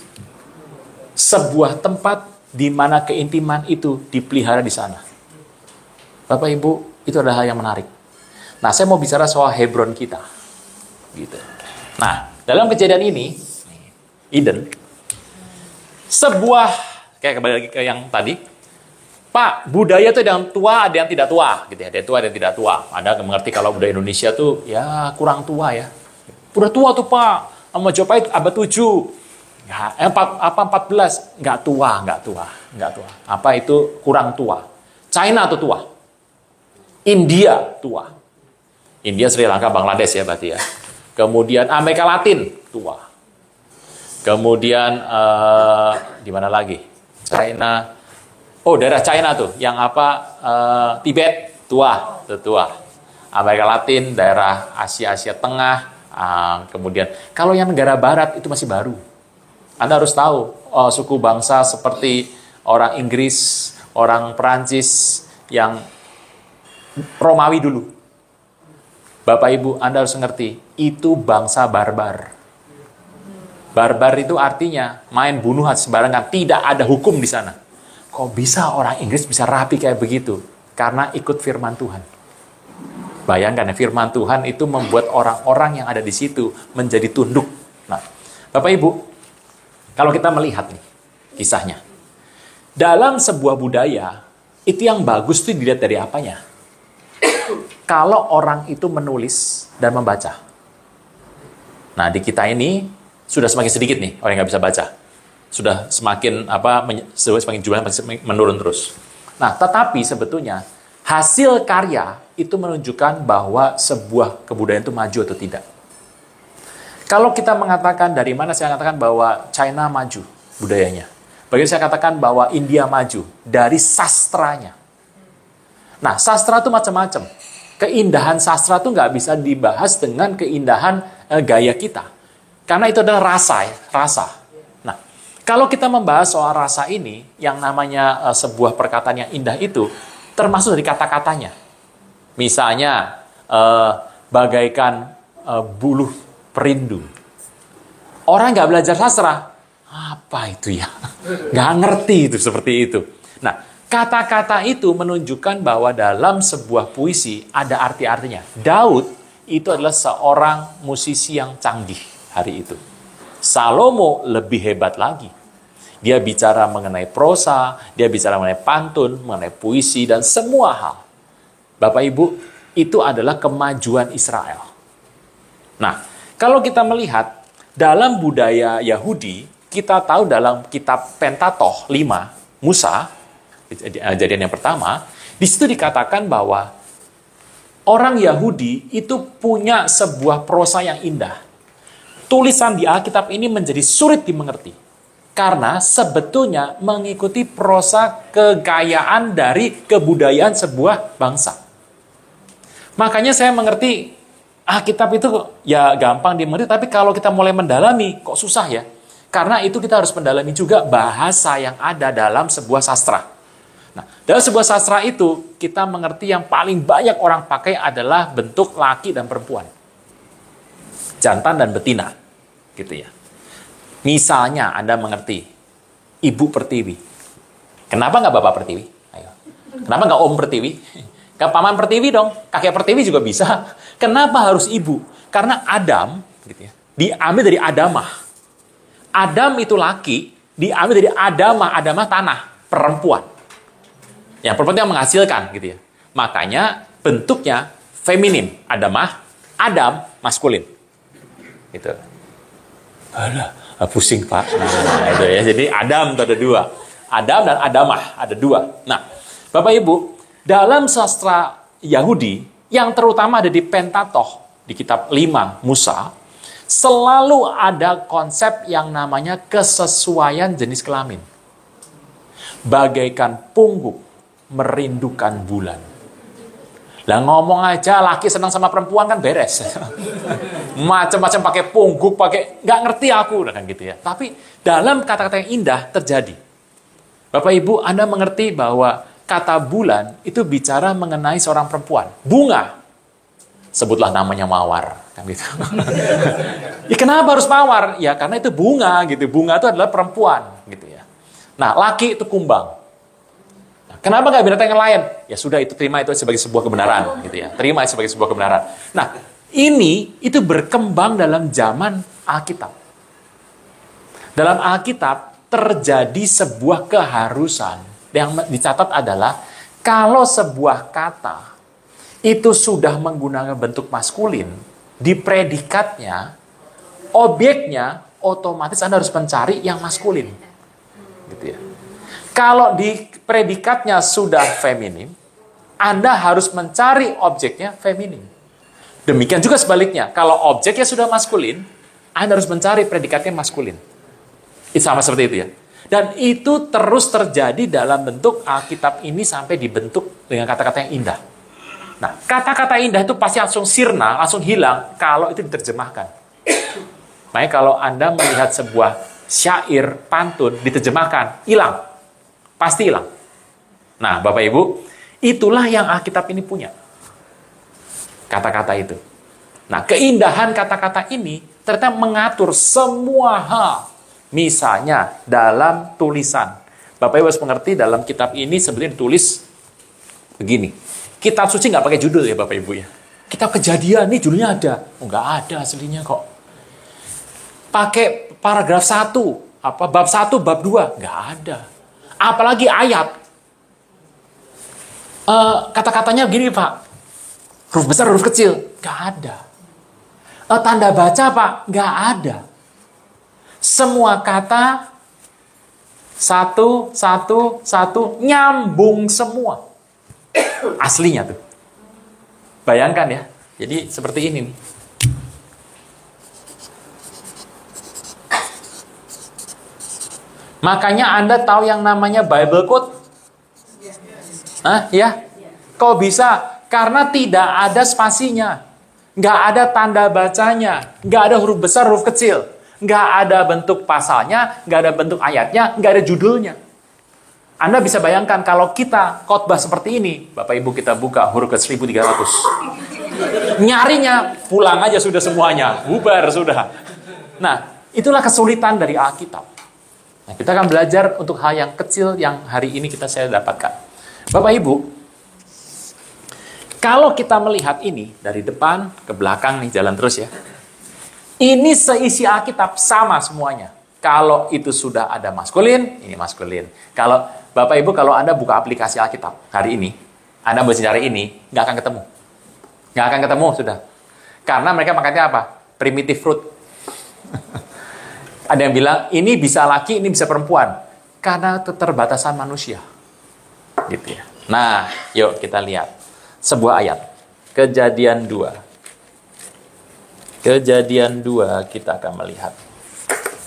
Sebuah tempat di mana keintiman itu dipelihara di sana. Bapak Ibu, itu adalah hal yang menarik. Nah, saya mau bicara soal Hebron kita. Gitu. Nah, dalam kejadian ini, Eden, kayak kembali lagi ke yang tadi, Pak, budaya itu ada yang tua, ada yang tidak tua. Gitu ya. Ada yang tua, ada yang tidak tua. Anda mengerti kalau budaya Indonesia tuh, ya kurang tua ya. Udah tua tuh Pak, Majapahit abad 7. Ya, 14? Nggak tua. Apa itu kurang tua? China tuh tua. India tua. India, Sri Lanka, Bangladesh ya berarti ya. Kemudian Amerika Latin tua. Kemudian di mana lagi? China. Oh, daerah China tuh yang Tibet tua. Amerika Latin, daerah Asia Tengah. Kemudian kalau yang negara barat itu masih baru. Anda harus tahu suku bangsa seperti orang Inggris, orang Perancis yang Romawi dulu. Bapak Ibu, Anda harus ngerti, itu bangsa barbar. Barbar itu artinya main bunuh sembarangan, tidak ada hukum di sana. Kok bisa orang Inggris bisa rapi kayak begitu? Karena ikut firman Tuhan. Bayangkan ya, firman Tuhan itu membuat orang-orang yang ada di situ menjadi tunduk. Nah, Bapak Ibu, kalau kita melihat nih kisahnya, dalam sebuah budaya, itu yang bagus tuh dilihat dari apanya? Kalau orang itu menulis dan membaca. Nah, di kita ini sudah semakin sedikit nih orang yang nggak bisa baca. Sudah semakin semakin jumlahnya menurun terus. Nah, tetapi sebetulnya hasil karya itu menunjukkan bahwa sebuah kebudayaan itu maju atau tidak. Kalau kita mengatakan dari mana saya katakan bahwa China maju budayanya. Bagaimana saya katakan bahwa India maju dari sastranya. Nah, sastra itu macam-macam. Keindahan sastra tuh nggak bisa dibahas dengan keindahan gaya kita. Karena itu adalah rasa, ya, rasa. Nah, kalau kita membahas soal rasa ini, yang namanya sebuah perkataan yang indah itu, termasuk dari kata-katanya. Misalnya, bagaikan buluh perindu. Orang nggak belajar sastra, apa itu ya? Nggak ngerti itu seperti itu. Nah, kata-kata itu menunjukkan bahwa dalam sebuah puisi ada arti-artinya. Daud itu adalah seorang musisi yang canggih hari itu. Salomo lebih hebat lagi. Dia bicara mengenai prosa, dia bicara mengenai pantun, mengenai puisi, dan semua hal. Bapak Ibu, itu adalah kemajuan Israel. Nah, kalau kita melihat dalam budaya Yahudi, kita tahu dalam kitab Pentatokh 5, Musa, kejadian yang pertama, di situ dikatakan bahwa orang Yahudi itu punya sebuah prosa yang indah. Tulisan di Alkitab ini menjadi sulit dimengerti. Karena sebetulnya mengikuti prosa kegayaan dari kebudayaan sebuah bangsa. Makanya saya mengerti Alkitab itu ya gampang dimengerti, tapi kalau kita mulai mendalami, kok susah ya? Karena itu kita harus mendalami juga bahasa yang ada dalam sebuah sastra. Nah, dalam sebuah sastra itu, kita mengerti yang paling banyak orang pakai adalah bentuk laki dan perempuan. Jantan dan betina. Gitu ya. Misalnya, Anda mengerti, Ibu Pertiwi. Kenapa nggak Bapak Pertiwi? Ayo. Kenapa nggak Om Pertiwi? Ke Paman Pertiwi dong, kakek Pertiwi juga bisa. Kenapa harus ibu? Karena Adam, gitu ya, diambil dari Adamah. Adam itu laki, diambil dari Adamah tanah, perempuan. Yang perempuan yang menghasilkan, gitu ya. Makanya bentuknya feminin, Adamah, Adam, maskulin. Gitu. Alah, pusing Pak. Nah, itu ya. Jadi Adam itu ada dua. Adam dan Adamah ada dua. Nah, Bapak Ibu, dalam sastra Yahudi, yang terutama ada di Pentatokh, di kitab 5 Musa, selalu ada konsep yang namanya kesesuaian jenis kelamin. Bagaikan pungguk merindukan bulan. Lah ngomong aja laki senang sama perempuan kan beres. Macam-macam pakai pungguk, pakai nggak ngerti aku kan gitu ya. Tapi dalam kata-kata yang indah terjadi. Bapak Ibu, Anda mengerti bahwa kata bulan itu bicara mengenai seorang perempuan. Bunga. Sebutlah namanya mawar. Kan gitu. Ya kenapa harus mawar? Ya karena itu bunga gitu. Bunga itu adalah perempuan. Gitu ya. Nah, laki itu kumbang. Nah, kenapa nggak binatang yang lain? Ya sudah, itu terima itu sebagai sebuah kebenaran. Gitu ya. Terima itu sebagai sebuah kebenaran. Nah, ini itu berkembang dalam zaman Alkitab. Dalam Alkitab terjadi sebuah keharusan. Yang dicatat adalah kalau sebuah kata itu sudah menggunakan bentuk maskulin, di predikatnya, objeknya otomatis Anda harus mencari yang maskulin. Gitu ya. Kalau di predikatnya sudah feminin, Anda harus mencari objeknya feminin. Demikian juga sebaliknya, kalau objeknya sudah maskulin, Anda harus mencari predikatnya maskulin. Itu sama seperti itu ya. Dan itu terus terjadi dalam bentuk Alkitab ini sampai dibentuk dengan kata-kata yang indah. Nah, kata-kata indah itu pasti langsung sirna, langsung hilang kalau itu diterjemahkan. Makanya kalau Anda melihat sebuah syair, pantun, diterjemahkan, hilang. Pasti hilang. Nah, Bapak Ibu, itulah yang Alkitab ini punya. Kata-kata itu. Nah, keindahan kata-kata ini ternyata mengatur semua hal. Misalnya dalam tulisan. Bapak Ibu harus mengerti dalam kitab ini sebenarnya ditulis begini. Kitab suci nggak pakai judul ya Bapak Ibu ya. Kitab Kejadian nih judulnya ada. Oh, nggak ada aslinya kok. Pakai paragraf 1, bab 1, bab 2, nggak ada. Apalagi ayat. Kata-katanya begini Pak. Huruf besar, huruf kecil, nggak ada. Tanda baca Pak, nggak ada. Semua kata satu nyambung semua. Aslinya tuh. Bayangkan ya. Jadi seperti ini nih. Makanya Anda tahu yang namanya Bible Code? Hah? Ya? Kok bisa Karena tidak ada spasinya. Nggak ada tanda bacanya. Nggak ada huruf besar, huruf kecil. Nggak ada bentuk pasalnya, nggak ada bentuk ayatnya, nggak ada judulnya. Anda bisa bayangkan kalau kita khotbah seperti ini, Bapak Ibu kita buka huruf ke 1300. Nyarinya, pulang aja sudah semuanya. Bubar sudah. Nah, itulah kesulitan dari Alkitab. Nah, kita akan belajar untuk hal yang kecil yang hari ini saya dapatkan. Bapak Ibu, kalau kita melihat ini dari depan ke belakang nih, jalan terus ya. Ini seisi Alkitab sama semuanya. Kalau itu sudah ada maskulin, ini maskulin. Kalau Bapak Ibu, kalau Anda buka aplikasi Alkitab hari ini, Anda mencari ini, nggak akan ketemu. Nggak akan ketemu sudah. Karena mereka makanya apa? Primitive fruit. Ada yang bilang, ini bisa laki, ini bisa perempuan. Karena keterbatasan manusia. Gitu ya. Nah, yuk kita lihat. Sebuah ayat. Kejadian 2. Kejadian 2 kita akan melihat.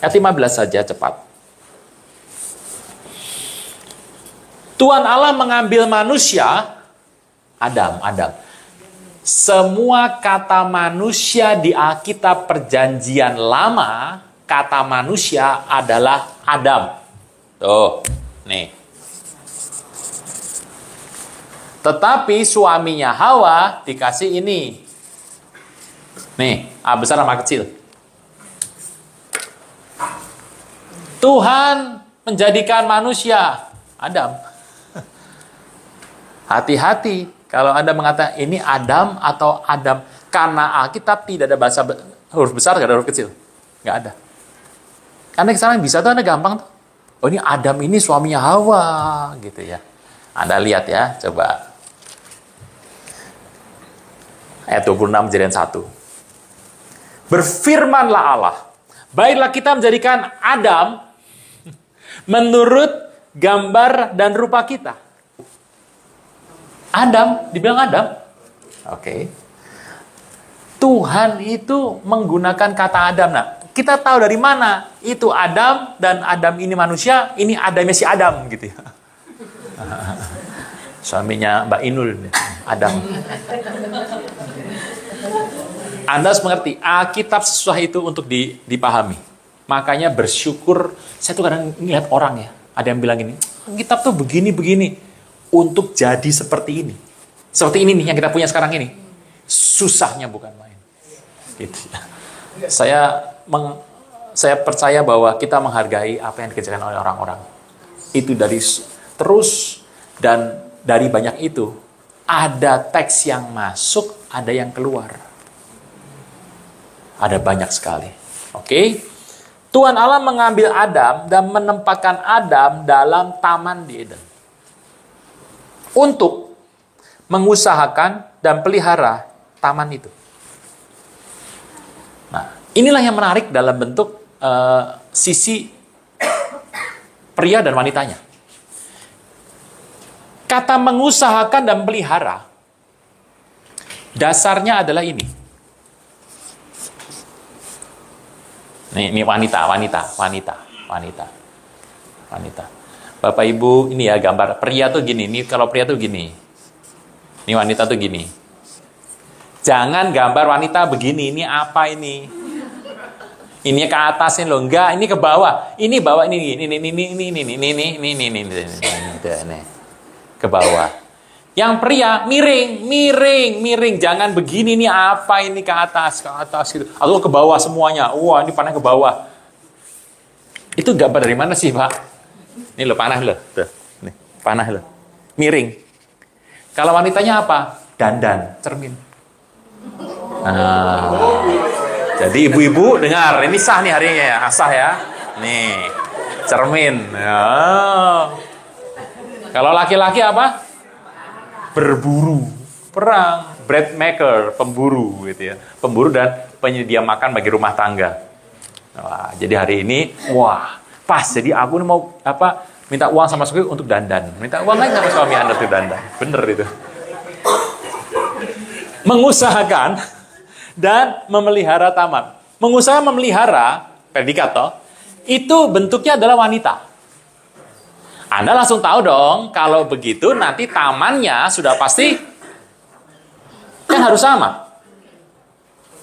Ayat 15 saja cepat. Tuhan Allah mengambil manusia, Adam. Semua kata manusia di Alkitab Perjanjian Lama, kata manusia adalah Adam. Tuh, nih. Tetapi suaminya Hawa dikasih ini. Nih, A besar sama kecil. Tuhan menjadikan manusia, Adam. Hati-hati kalau Anda mengatakan ini Adam atau Adam. Karena Alkitab tidak ada bahasa huruf besar, tidak ada huruf kecil. Nggak ada. Karena sekarang bisa tuh Anda gampang tuh. Oh ini Adam ini suaminya Hawa. Gitu ya. Anda lihat ya, coba. Ayat 26 Kejadian 1. Berfirmanlah Allah. Baiklah kita menjadikan Adam menurut gambar dan rupa kita. Adam, dibilang Adam. Oke. Tuhan itu menggunakan kata Adam. Nah, kita tahu dari mana itu Adam dan Adam ini manusia, ini Adamnya si Adam gitu ya. Suaminya Mbak Inul, Adam. Anda harus mengerti, Alkitab susah itu untuk dipahami. Makanya bersyukur, saya tuh kadang lihat orang ya, ada yang bilang gini, Alkitab tuh begini-begini. Untuk jadi seperti ini. Seperti ini nih yang kita punya sekarang ini. Susahnya bukan main. Gitu ya. Saya percaya bahwa kita menghargai apa yang dikerjakan oleh orang-orang. Itu dari terus dan dari banyak itu ada teks yang masuk, ada yang keluar. Ada banyak sekali. Oke? Tuhan Allah mengambil Adam dan menempatkan Adam dalam taman di Eden. Untuk mengusahakan dan pelihara taman itu. Nah, inilah yang menarik dalam bentuk sisi pria dan wanitanya. Kata mengusahakan dan pelihara, dasarnya adalah ini. Ini wanita. Bapak Ibu, ini ya gambar pria tuh gini. Ini kalau pria tuh gini. Ini wanita tuh gini. Jangan gambar wanita begini. Ini apa ini? Ini ke atas ini loh. Enggak, ini ke bawah. Ini bawah ini. Ini. Ke bawah. Yang pria miring. Jangan begini. Ini apa ini ke atas gitu. Atau ke bawah semuanya. Wah, ini panah ke bawah. Itu gambar dari mana sih, Pak? Ini lo panah lo, tuh, nih panah lo, miring. Kalau wanitanya apa? Dandan, cermin. Nah, jadi ibu-ibu dengar, ini sah nih harinya ya, sah ya. Nih, cermin. Oh. Kalau laki-laki apa? Berburu, perang, bread maker, pemburu gitu ya, pemburu dan penyedia makan bagi rumah tangga. Wah, jadi hari ini, wah. Pas, jadi aku mau minta uang sama suami untuk dandan. Minta uang lagi sama suami Anda untuk dandan. Bener itu. Mengusahakan dan memelihara taman. Mengusahakan memelihara, predikat toh, itu bentuknya adalah wanita. Anda langsung tahu dong, kalau begitu nanti tamannya sudah pasti Kan harus sama.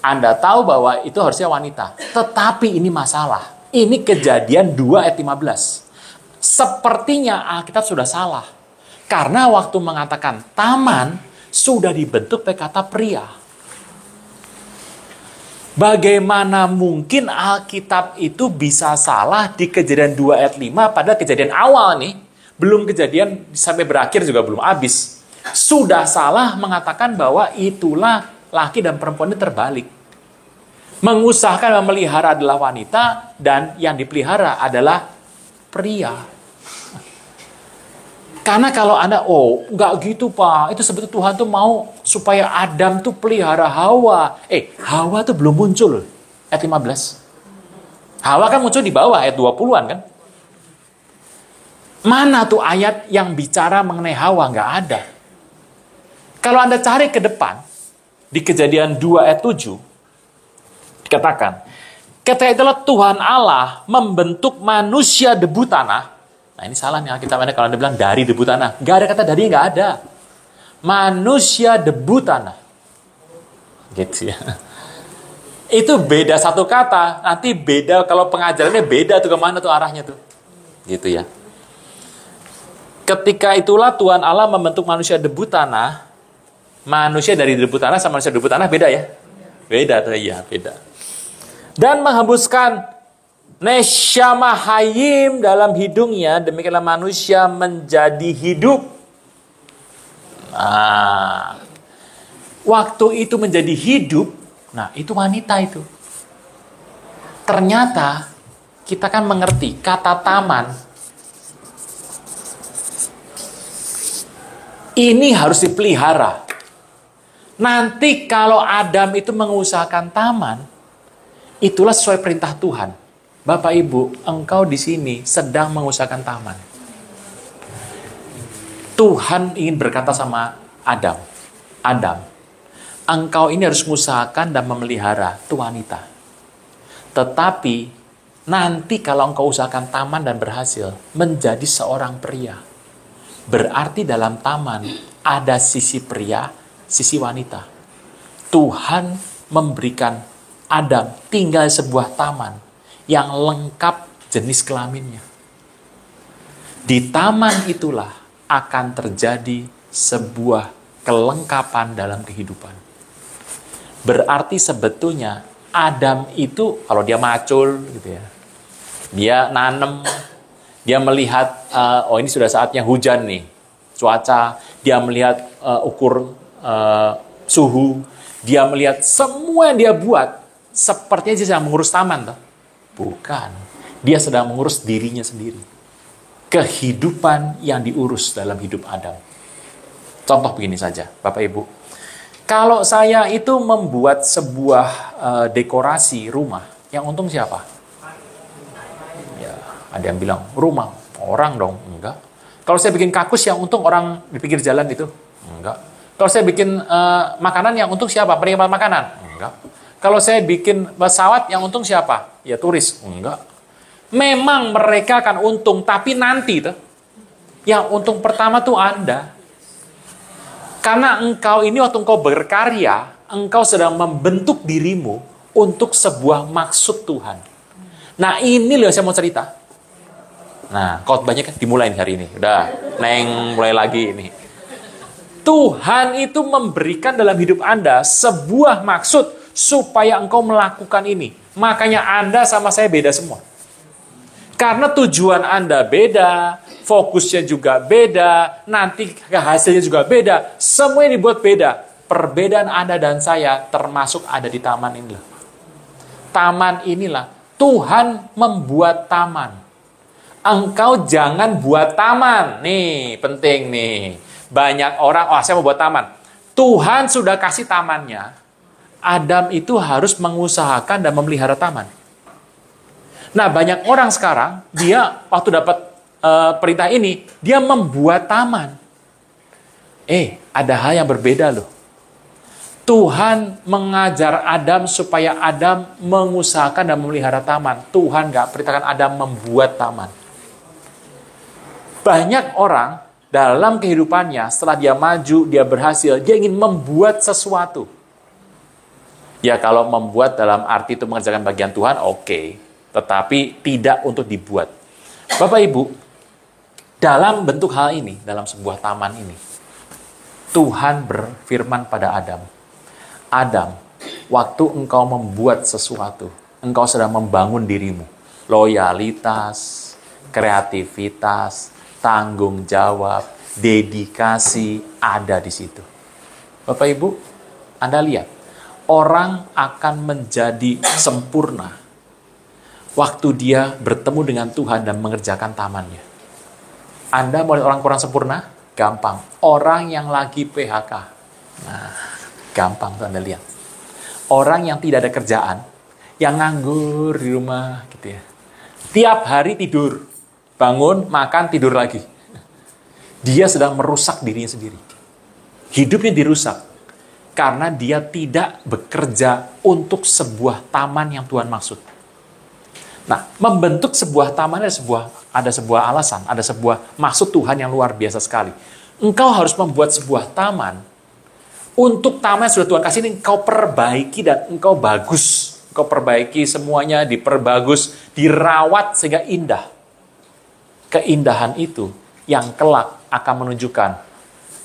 Anda tahu bahwa itu harusnya wanita. Tetapi ini masalah. Ini Kejadian 2 ayat 15. Sepertinya Alkitab sudah salah. Karena waktu mengatakan taman, sudah dibentuk pakai kata pria. Bagaimana mungkin Alkitab itu bisa salah di Kejadian 2 ayat 5 pada kejadian awal nih. Belum kejadian sampai berakhir juga belum habis. Sudah salah mengatakan bahwa itulah laki dan perempuan itu terbalik. Mengusahakan memelihara adalah wanita dan yang dipelihara adalah pria. Karena kalau Anda, nggak gitu Pak, itu sebetulnya Tuhan tuh mau supaya Adam tuh pelihara Hawa. Hawa tuh belum muncul, ayat 15. Hawa kan muncul di bawah, ayat 20-an kan. Mana tuh ayat yang bicara mengenai Hawa? Nggak ada. Kalau Anda cari ke depan, di Kejadian 2 ayat 7, dikatakan, ketika itulah Tuhan Allah membentuk manusia debu tanah. Nah ini salah nih Alkitab Anda kalau Anda bilang dari debu tanah. Nggak ada kata dari, nggak ada. Manusia debu tanah. Gitu ya. Itu beda satu kata. Nanti beda, kalau pengajarannya beda tuh kemana tuh arahnya tuh. Gitu ya. Ketika itulah Tuhan Allah membentuk manusia debu tanah. Manusia dari debu tanah sama manusia debu tanah beda ya? Beda tuh, iya beda. Dan menghembuskan Neshama hayim dalam hidungnya, demikianlah manusia menjadi hidup. Nah, waktu itu menjadi hidup, nah itu wanita itu. Ternyata kita kan mengerti kata taman ini harus dipelihara. Nanti kalau Adam itu mengusahakan taman, itulah sesuai perintah Tuhan. Bapak Ibu, engkau di sini sedang mengusahakan taman. Tuhan ingin berkata sama Adam, engkau ini harus mengusahakan dan memelihara tu wanita. Tetapi nanti kalau engkau usahakan taman dan berhasil menjadi seorang pria, berarti dalam taman ada sisi pria, sisi wanita. Tuhan memberikan Adam tinggal di sebuah taman yang lengkap jenis kelaminnya. Di taman itulah akan terjadi sebuah kelengkapan dalam kehidupan. Berarti sebetulnya Adam itu kalau dia macul gitu ya, dia nanem, dia melihat ini sudah saatnya hujan nih, cuaca, dia melihat ukur suhu, dia melihat semua yang dia buat sepertinya dia sedang mengurus taman toh. Bukan. Dia sedang mengurus dirinya sendiri. Kehidupan yang diurus dalam hidup Adam. Contoh begini saja, Bapak Ibu. Kalau saya itu membuat sebuah dekorasi rumah, yang untung siapa? Ya, ada yang bilang, rumah. Orang dong. Enggak. Kalau saya bikin kakus, yang untung orang di pinggir jalan itu? Enggak. Kalau saya bikin makanan, yang untung siapa? Penikmat makanan? Enggak. Kalau saya bikin pesawat, yang untung siapa? Ya turis. Enggak. Memang mereka akan untung, tapi nanti tuh, yang untung pertama tuh Anda. Karena engkau ini waktu engkau berkarya, engkau sedang membentuk dirimu untuk sebuah maksud Tuhan. Nah ini loh saya mau cerita. Nah khotbahnya kan dimulai hari ini. Udah, Neng mulai lagi ini. Tuhan itu memberikan dalam hidup Anda sebuah maksud supaya engkau melakukan ini. Makanya Anda sama saya beda semua. Karena tujuan Anda beda, fokusnya juga beda, nanti hasilnya juga beda. Semuanya dibuat beda. Perbedaan Anda dan saya termasuk ada di taman inilah. Taman inilah. Tuhan membuat taman. Engkau jangan buat taman. Nih, penting nih. Banyak orang, saya mau buat taman. Tuhan sudah kasih tamannya. Adam itu harus mengusahakan dan memelihara taman. Nah, banyak orang sekarang, dia waktu dapat perintah ini, dia membuat taman. Ada hal yang berbeda loh. Tuhan mengajar Adam supaya Adam mengusahakan dan memelihara taman. Tuhan gak perintahkan Adam membuat taman. Banyak orang dalam kehidupannya, setelah dia maju, dia berhasil, dia ingin membuat sesuatu. Ya kalau membuat dalam arti itu mengerjakan bagian Tuhan, oke. Tetapi tidak untuk dibuat. Bapak Ibu, dalam bentuk hal ini, dalam sebuah taman ini, Tuhan berfirman pada Adam, Adam, waktu engkau membuat sesuatu, engkau sedang membangun dirimu. Loyalitas, kreativitas, tanggung jawab, dedikasi ada di situ. Bapak Ibu, Anda lihat, orang akan menjadi sempurna waktu dia bertemu dengan Tuhan dan mengerjakan tamannya. Anda mau lihat orang kurang sempurna? Gampang. Orang yang lagi PHK. Nah, gampang tuh Anda lihat. Orang yang tidak ada kerjaan, yang nganggur di rumah gitu ya. Tiap hari tidur, bangun, makan, tidur lagi. Dia sedang merusak dirinya sendiri. Hidupnya dirusak karena dia tidak bekerja untuk sebuah taman yang Tuhan maksud. Nah, membentuk sebuah taman ada sebuah alasan, ada sebuah maksud Tuhan yang luar biasa sekali. Engkau harus membuat sebuah taman. Untuk taman yang sudah Tuhan kasih ini, engkau perbaiki dan engkau bagus. Engkau perbaiki semuanya, diperbagus, dirawat sehingga indah. Keindahan itu yang kelak akan menunjukkan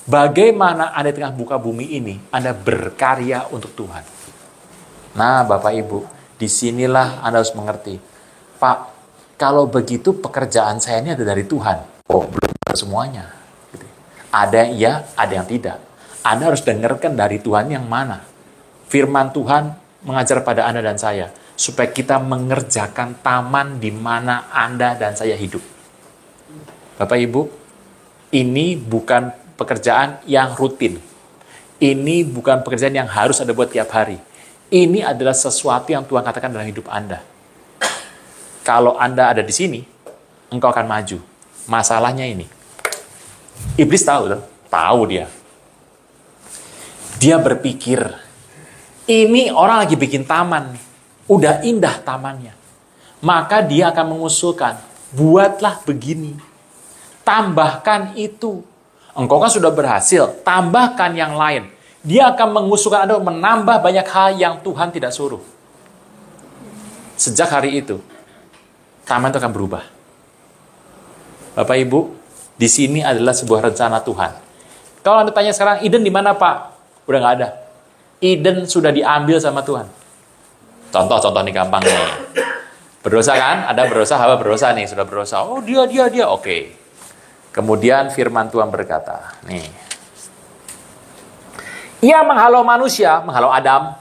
bagaimana Anda di tengah muka bumi ini, Anda berkarya untuk Tuhan. Nah, Bapak Ibu, disinilah Anda harus mengerti. Pak, kalau begitu pekerjaan saya ini ada dari Tuhan. Oh, belum semuanya. Ada yang iya, ada yang tidak. Anda harus dengarkan dari Tuhan yang mana. Firman Tuhan mengajar pada Anda dan saya, supaya kita mengerjakan taman di mana Anda dan saya hidup. Bapak Ibu, ini bukan pekerjaan yang rutin. Ini bukan pekerjaan yang harus Anda buat tiap hari. Ini adalah sesuatu yang Tuhan katakan dalam hidup Anda. Kalau Anda ada di sini, engkau akan maju. Masalahnya ini, iblis tahu dia. Dia berpikir, ini orang lagi bikin taman, udah indah tamannya. Maka dia akan mengusulkan, buatlah begini, tambahkan itu. Engkau kan sudah berhasil, tambahkan yang lain. Dia akan mengusulkan Anda menambah banyak hal yang Tuhan tidak suruh. Sejak hari itu, taman itu akan berubah. Bapak Ibu, di sini adalah sebuah rencana Tuhan. Kalau Anda tanya sekarang, Eden di mana Pak? Udah nggak ada. Eden sudah diambil sama Tuhan. Contoh nih gampang nih. Berdosa kan? Ada berdosa, Hawa berdosa nih, sudah berdosa. Oh dia. Oke. Kemudian firman Tuhan berkata, nih. Ia menghalau manusia, menghalau Adam.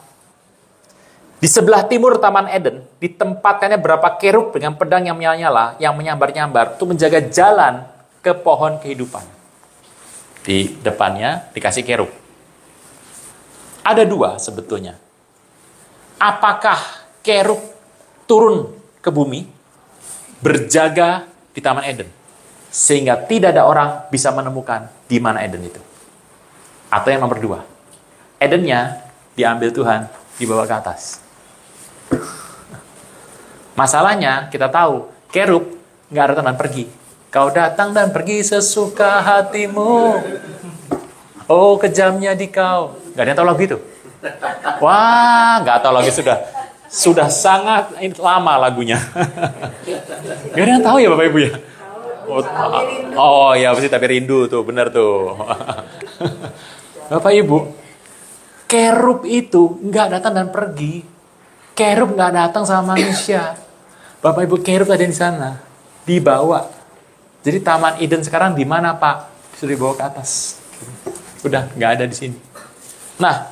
Di sebelah timur Taman Eden, ditempatkannya berapa kerub dengan pedang yang menyala-nyala, yang menyambar-nyambar, untuk menjaga jalan ke pohon kehidupan. Di depannya dikasih kerub. Ada dua sebetulnya. Apakah kerub turun ke bumi, berjaga di Taman Eden, sehingga tidak ada orang bisa menemukan di mana Eden itu? Atau yang nomor dua, Edennya diambil Tuhan, dibawa ke atas. Masalahnya, kita tahu, kerub nggak datang dan pergi. Kau datang dan pergi sesuka hatimu. Oh, kejamnya di kau. Nggak ada yang tahu lagu itu? Wah, nggak tahu lagu sudah sangat lama lagunya. Nggak ada yang tahu ya Bapak Ibu ya? Oh ya, pasti tapi rindu tuh, benar tuh. Bapak Ibu, kerub itu nggak datang dan pergi. Kerub nggak datang sama manusia. Bapak Ibu, kerub ada di sana, dibawa. Jadi Taman Eden sekarang di mana Pak? Sudah dibawa ke atas. Udah nggak ada di sini. Nah,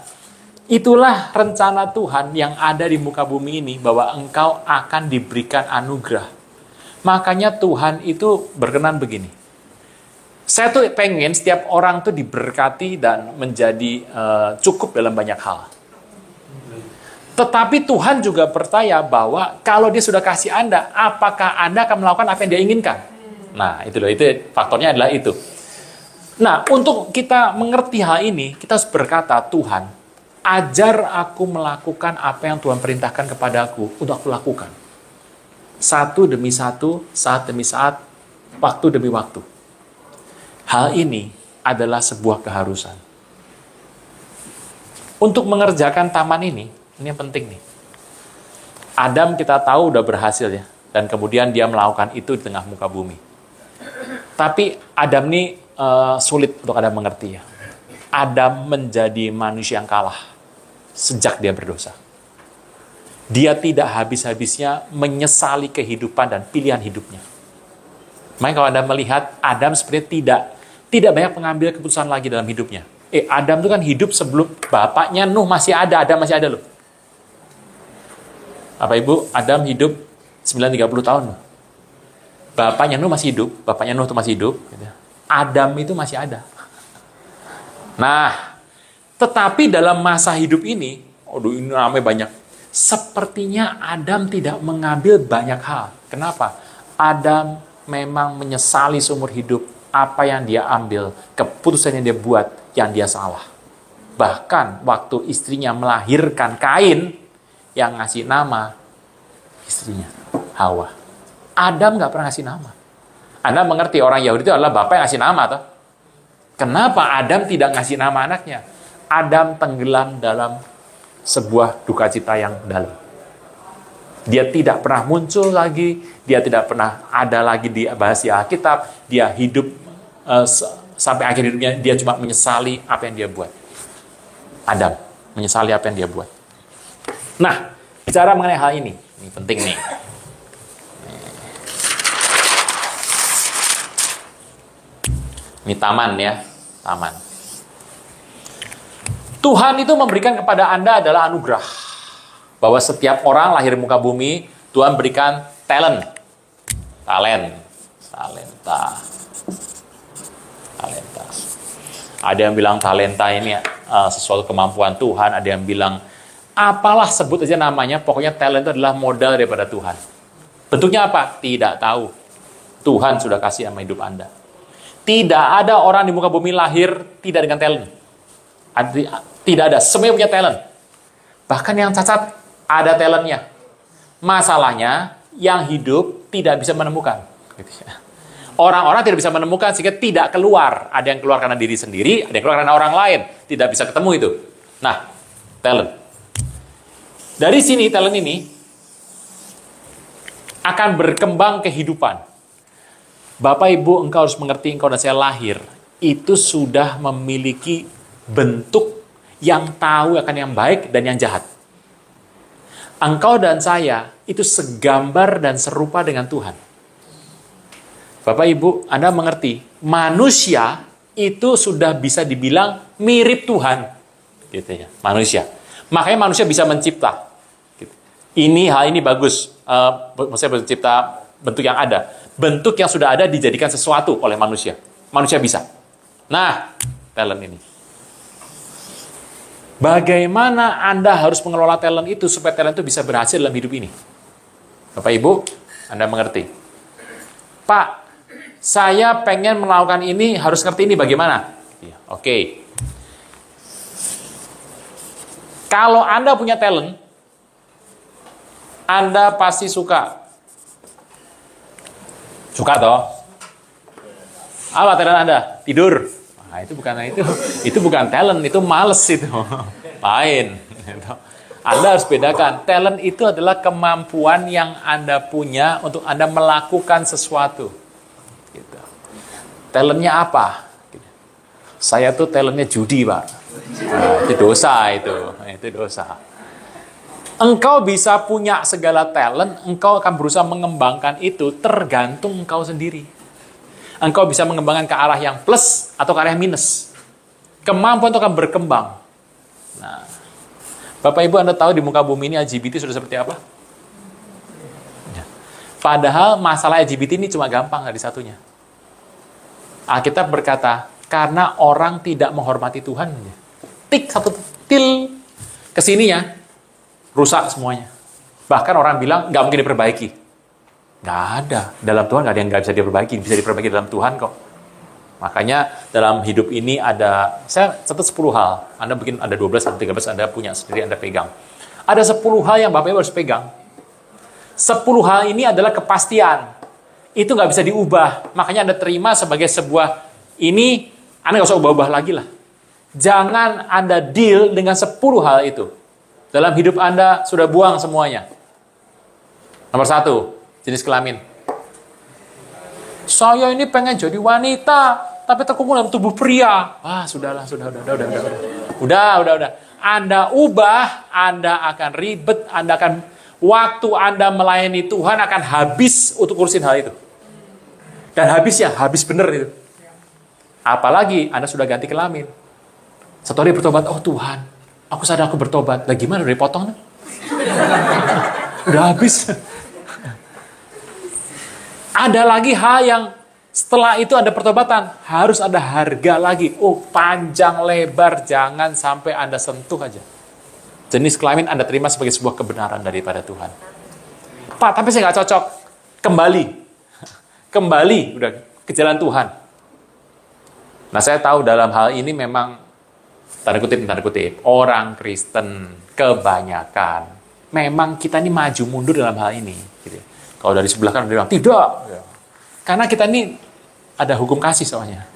itulah rencana Tuhan yang ada di muka bumi ini, bahwa engkau akan diberikan anugerah. Makanya Tuhan itu berkenan begini. Saya tuh pengen setiap orang tuh diberkati dan menjadi cukup dalam banyak hal. Tetapi Tuhan juga percaya bahwa kalau dia sudah kasih Anda, apakah Anda akan melakukan apa yang dia inginkan? Nah, itu faktornya adalah itu. Nah, untuk kita mengerti hal ini, kita harus berkata, Tuhan, ajar aku melakukan apa yang Tuhan perintahkan kepadaku untuk aku lakukan. Satu demi satu, saat demi saat, waktu demi waktu. Hal ini adalah sebuah keharusan. Untuk mengerjakan taman ini yang penting nih. Adam kita tahu udah berhasil ya. Dan kemudian dia melakukan itu di tengah muka bumi. Tapi Adam ini sulit untuk Adam mengerti ya. Adam menjadi manusia yang kalah sejak dia berdosa. Dia tidak habis-habisnya menyesali kehidupan dan pilihan hidupnya. Makanya kalau Anda melihat, Adam sebenarnya tidak banyak mengambil keputusan lagi dalam hidupnya. Adam itu kan hidup sebelum bapaknya Nuh masih ada, Adam masih ada loh. Bapak Ibu, Adam hidup 930 tahun. Bapaknya Nuh masih hidup, bapaknya Nuh itu masih hidup. Adam itu masih ada. Nah, tetapi dalam masa hidup ini, ini namanya banyak. Sepertinya Adam tidak mengambil banyak hal. Kenapa? Adam memang menyesali seumur hidup apa yang dia ambil, keputusan yang dia buat, yang dia salah. Bahkan waktu istrinya melahirkan Kain, yang ngasih nama istrinya, Hawa. Adam nggak pernah ngasih nama. Anda mengerti orang Yahudi itu adalah bapak yang ngasih nama, toh? Kenapa Adam tidak ngasih nama anaknya? Adam tenggelam dalam sebuah duka cita yang dalam. Dia tidak pernah muncul lagi, dia tidak pernah ada lagi di bahasa Alkitab, dia hidup sampai akhir hidupnya, dia cuma menyesali apa yang dia buat. Adam menyesali apa yang dia buat. Nah, bicara mengenai hal ini penting nih. Ini taman ya, taman. Tuhan itu memberikan kepada Anda adalah anugerah. Bahwa setiap orang lahir muka bumi, Tuhan berikan talenta. Ada yang bilang talenta ini sesuatu kemampuan Tuhan, ada yang bilang apalah sebut aja namanya, pokoknya talenta adalah modal daripada Tuhan. Bentuknya apa? Tidak tahu. Tuhan sudah kasih sama hidup Anda. Tidak ada orang di muka bumi lahir tidak dengan talent. Tidak ada, semuanya punya talent. Bahkan yang cacat ada talentnya. Masalahnya yang hidup tidak bisa menemukan. Orang-orang tidak bisa menemukan sehingga tidak keluar. Ada yang keluar karena diri sendiri, ada yang keluar karena orang lain. Tidak bisa ketemu itu. Nah, talent. Dari sini talent ini akan berkembang kehidupan. Bapak Ibu, engkau harus mengerti, engkau dan saya lahir itu sudah memiliki bentuk yang tahu akan yang baik dan yang jahat. Engkau dan saya itu segambar dan serupa dengan Tuhan. Bapak Ibu, Anda mengerti, manusia itu sudah bisa dibilang mirip Tuhan. Gitu ya, manusia. Makanya manusia bisa mencipta. Gitu. Hal ini bagus. Maksudnya mencipta bentuk yang ada. Bentuk yang sudah ada dijadikan sesuatu oleh manusia. Manusia bisa. Nah, talent ini. Bagaimana Anda harus mengelola talent itu supaya talent itu bisa berhasil dalam hidup ini? Bapak Ibu, Anda mengerti. Pak, saya pengen melakukan ini, harus ngerti ini bagaimana? Oke. Kalau Anda punya talent, Anda pasti suka. Suka toh? Apa talent Anda? Tidur. Nah, itu bukan talent, itu males itu. Lain. Anda harus bedakan. Talent itu adalah kemampuan yang Anda punya untuk Anda melakukan sesuatu. Gitu. Talentnya apa? Saya tuh talentnya judi, Pak. Nah, itu dosa itu. Itu dosa. Engkau bisa punya segala talent, engkau akan berusaha mengembangkan itu tergantung engkau sendiri. Engkau bisa mengembangkan ke arah yang plus atau ke arah yang minus. Kemampuan itu akan berkembang. Nah, Bapak Ibu, Anda tahu di muka bumi ini LGBT sudah seperti apa? Padahal masalah LGBT ini cuma gampang, nggak di satunya. Alkitab berkata, karena orang tidak menghormati Tuhan. Tik, satu til, kesininya, rusak semuanya. Bahkan orang bilang, nggak mungkin diperbaiki. Nggak ada. Dalam Tuhan nggak ada yang nggak bisa diperbaiki. Bisa diperbaiki dalam Tuhan kok. Makanya dalam hidup ini ada, saya catat 10 hal. Anda mungkin ada 12 atau 13, Anda punya sendiri, Anda pegang. Ada 10 hal yang Bapak Ibu harus pegang. 10 hal ini adalah kepastian. Itu nggak bisa diubah. Makanya Anda terima sebagai sebuah Ini Anda nggak usah ubah-ubah lagi lah. Jangan Anda deal dengan 10 hal itu. Dalam hidup Anda sudah buang semuanya. Nomor 1, jenis kelamin. Saya ini pengen jadi wanita, tapi terkungkung dalam tubuh pria. Sudahlah, udah. Anda ubah, Anda akan ribet, waktu Anda melayani Tuhan akan habis untuk urusin hal itu. Dan habis bener itu. Apalagi Anda sudah ganti kelamin. Satu hari bertobat, oh Tuhan, aku sadar aku bertobat. Lah gimana, udah dipotong? Udah habis. Ada lagi hal yang setelah itu ada pertobatan, harus ada harga lagi. Oh, panjang lebar, jangan sampai Anda sentuh aja. Jenis kelamin Anda terima sebagai sebuah kebenaran daripada Tuhan. Pak, tapi saya nggak cocok. Kembali udah ke jalan Tuhan. Nah, saya tahu dalam hal ini memang tanda kutip, orang Kristen kebanyakan memang kita ini maju mundur dalam hal ini. Gitu. Kalau dari sebelah kan bilang tidak. Karena kita ini ada hukum kasih soalnya.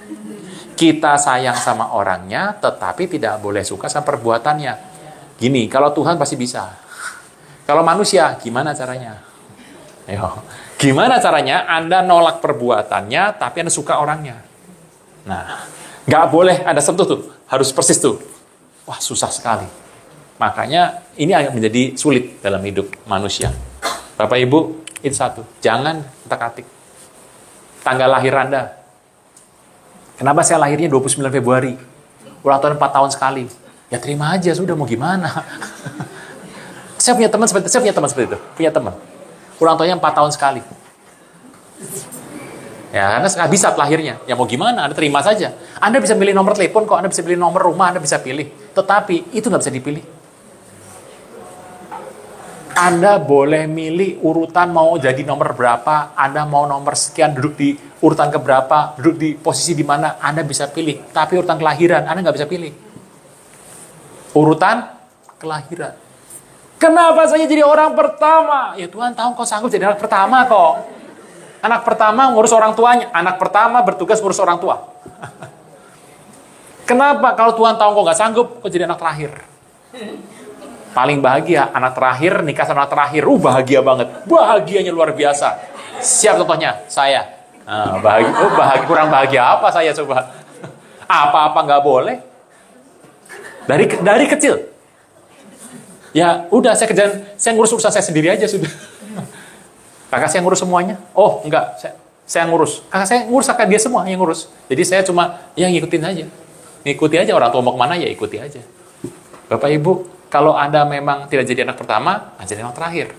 Kita sayang sama orangnya, tetapi tidak boleh suka sama perbuatannya. Gini, kalau Tuhan pasti bisa. Kalau manusia, gimana caranya? Ayo, gimana caranya Anda nolak perbuatannya, tapi Anda suka orangnya? Nah, nggak boleh Anda sentuh tuh. Harus persis tuh. Wah, susah sekali. Makanya ini agak menjadi sulit dalam hidup manusia. Bapak Ibu, itu satu. Jangan otak-atik. Tanggal lahir Anda. Kenapa saya lahirnya 29 Februari? Ulang tahun 4 tahun sekali. Ya terima aja, sudah mau gimana. Saya punya teman seperti itu. Punya teman. Ulang tahunnya 4 tahun sekali. Ya, karena nggak bisa lahirnya. Ya mau gimana, Anda terima saja. Anda bisa pilih nomor telepon kok, Anda bisa pilih nomor rumah, Anda bisa pilih. Tetapi itu nggak bisa dipilih. Anda boleh milih urutan mau jadi nomor berapa, Anda mau nomor sekian, duduk di urutan keberapa, duduk di posisi di mana, Anda bisa pilih. Tapi urutan kelahiran, Anda nggak bisa pilih. Urutan kelahiran. Kenapa saya jadi orang pertama? Ya Tuhan tahu kau sanggup jadi anak pertama kok. Anak pertama ngurus orang tuanya. Anak pertama bertugas ngurus orang tua. Kenapa? Kalau Tuhan tahu kau nggak sanggup, kau jadi anak terakhir. Paling bahagia, anak terakhir, nikah sama anak terakhir. Bahagia banget. Bahagianya luar biasa. Siap contohnya, saya. Bahagia, kurang bahagia apa saya coba? Apa-apa nggak boleh. Dari kecil. Ya udah, saya ngurus urusan saya sendiri aja sudah. Kakak saya ngurus semuanya. Oh enggak, saya ngurus. Kakak dia semua yang ngurus. Jadi saya cuma ngikutin aja. Ngikuti aja, orang tua mau kemana ya ikuti aja. Bapak Ibu, kalau Anda memang tidak jadi anak pertama, jadi anak terakhir.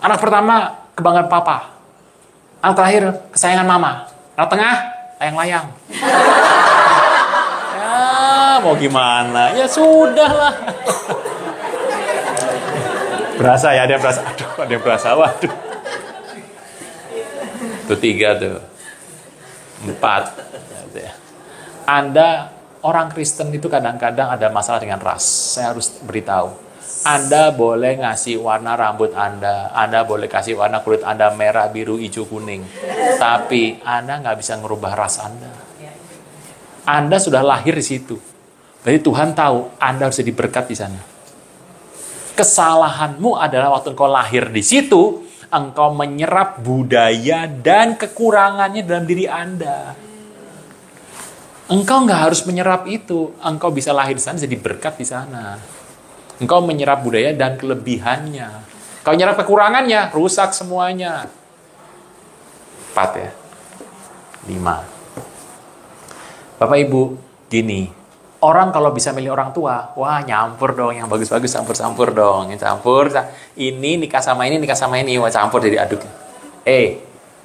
Anak pertama, kebanggaan papa. Anak terakhir, kesayangan mama. Anak tengah, layang-layang. Ya, mau gimana? Ya sudahlah. Berasa ya, ada yang berasa. Aduh, ada yang berasa. Waduh. Itu 3 tuh. 4. Anda orang Kristen itu kadang-kadang ada masalah dengan ras. Saya harus beritahu. Anda boleh ngasih warna rambut Anda boleh kasih warna kulit Anda merah, biru, hijau, kuning. Tapi Anda nggak bisa ngerubah ras Anda. Anda sudah lahir di situ. Berarti Tuhan tahu Anda harus jadi berkat di sana. Kesalahanmu adalah waktu engkau lahir di situ, engkau menyerap budaya dan kekurangannya dalam diri Anda. Engkau nggak harus menyerap itu. Engkau bisa lahir di sana, jadi berkat di sana. Engkau menyerap budaya dan kelebihannya. Kau menyerap kekurangannya, rusak semuanya. 4 ya. 5. Bapak Ibu, gini. Orang kalau bisa milih orang tua, wah nyampur dong, yang bagus-bagus campur-campur dong. Yang campur, ini nikah sama ini, wah campur jadi aduk.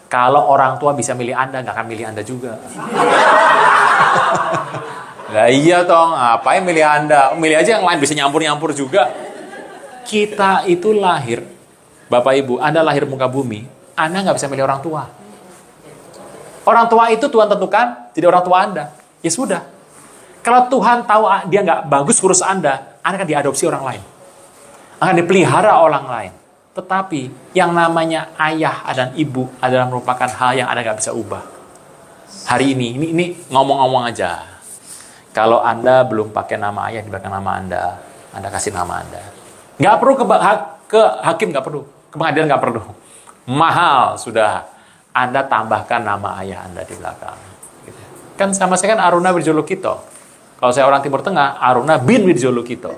Kalau orang tua bisa milih Anda, nggak akan milih Anda juga. Nah iya tong, apa yang milih Anda? Milih aja yang lain, bisa nyampur-nyampur juga. Kita itu lahir, Bapak Ibu, Anda lahir muka bumi, Anda nggak bisa milih orang tua. Orang tua itu Tuhan tentukan jadi orang tua Anda. Ya sudah. Kalau Tuhan tahu dia nggak bagus ngurus Anda akan diadopsi orang lain. Akan dipelihara orang lain. Tetapi yang namanya ayah dan ibu adalah merupakan hal yang Anda nggak bisa ubah. Hari ini ngomong-ngomong aja. Kalau Anda belum pakai nama ayah di belakang nama Anda kasih nama Anda. Nggak perlu ke hakim, nggak perlu. Ke pengadilan nggak perlu. Mahal sudah. Anda tambahkan nama ayah Anda di belakang. Gitu. Kan sama saya kan Aruna Wirjolukito. Kalau saya orang Timur Tengah, Aruna bin Wirjolukito.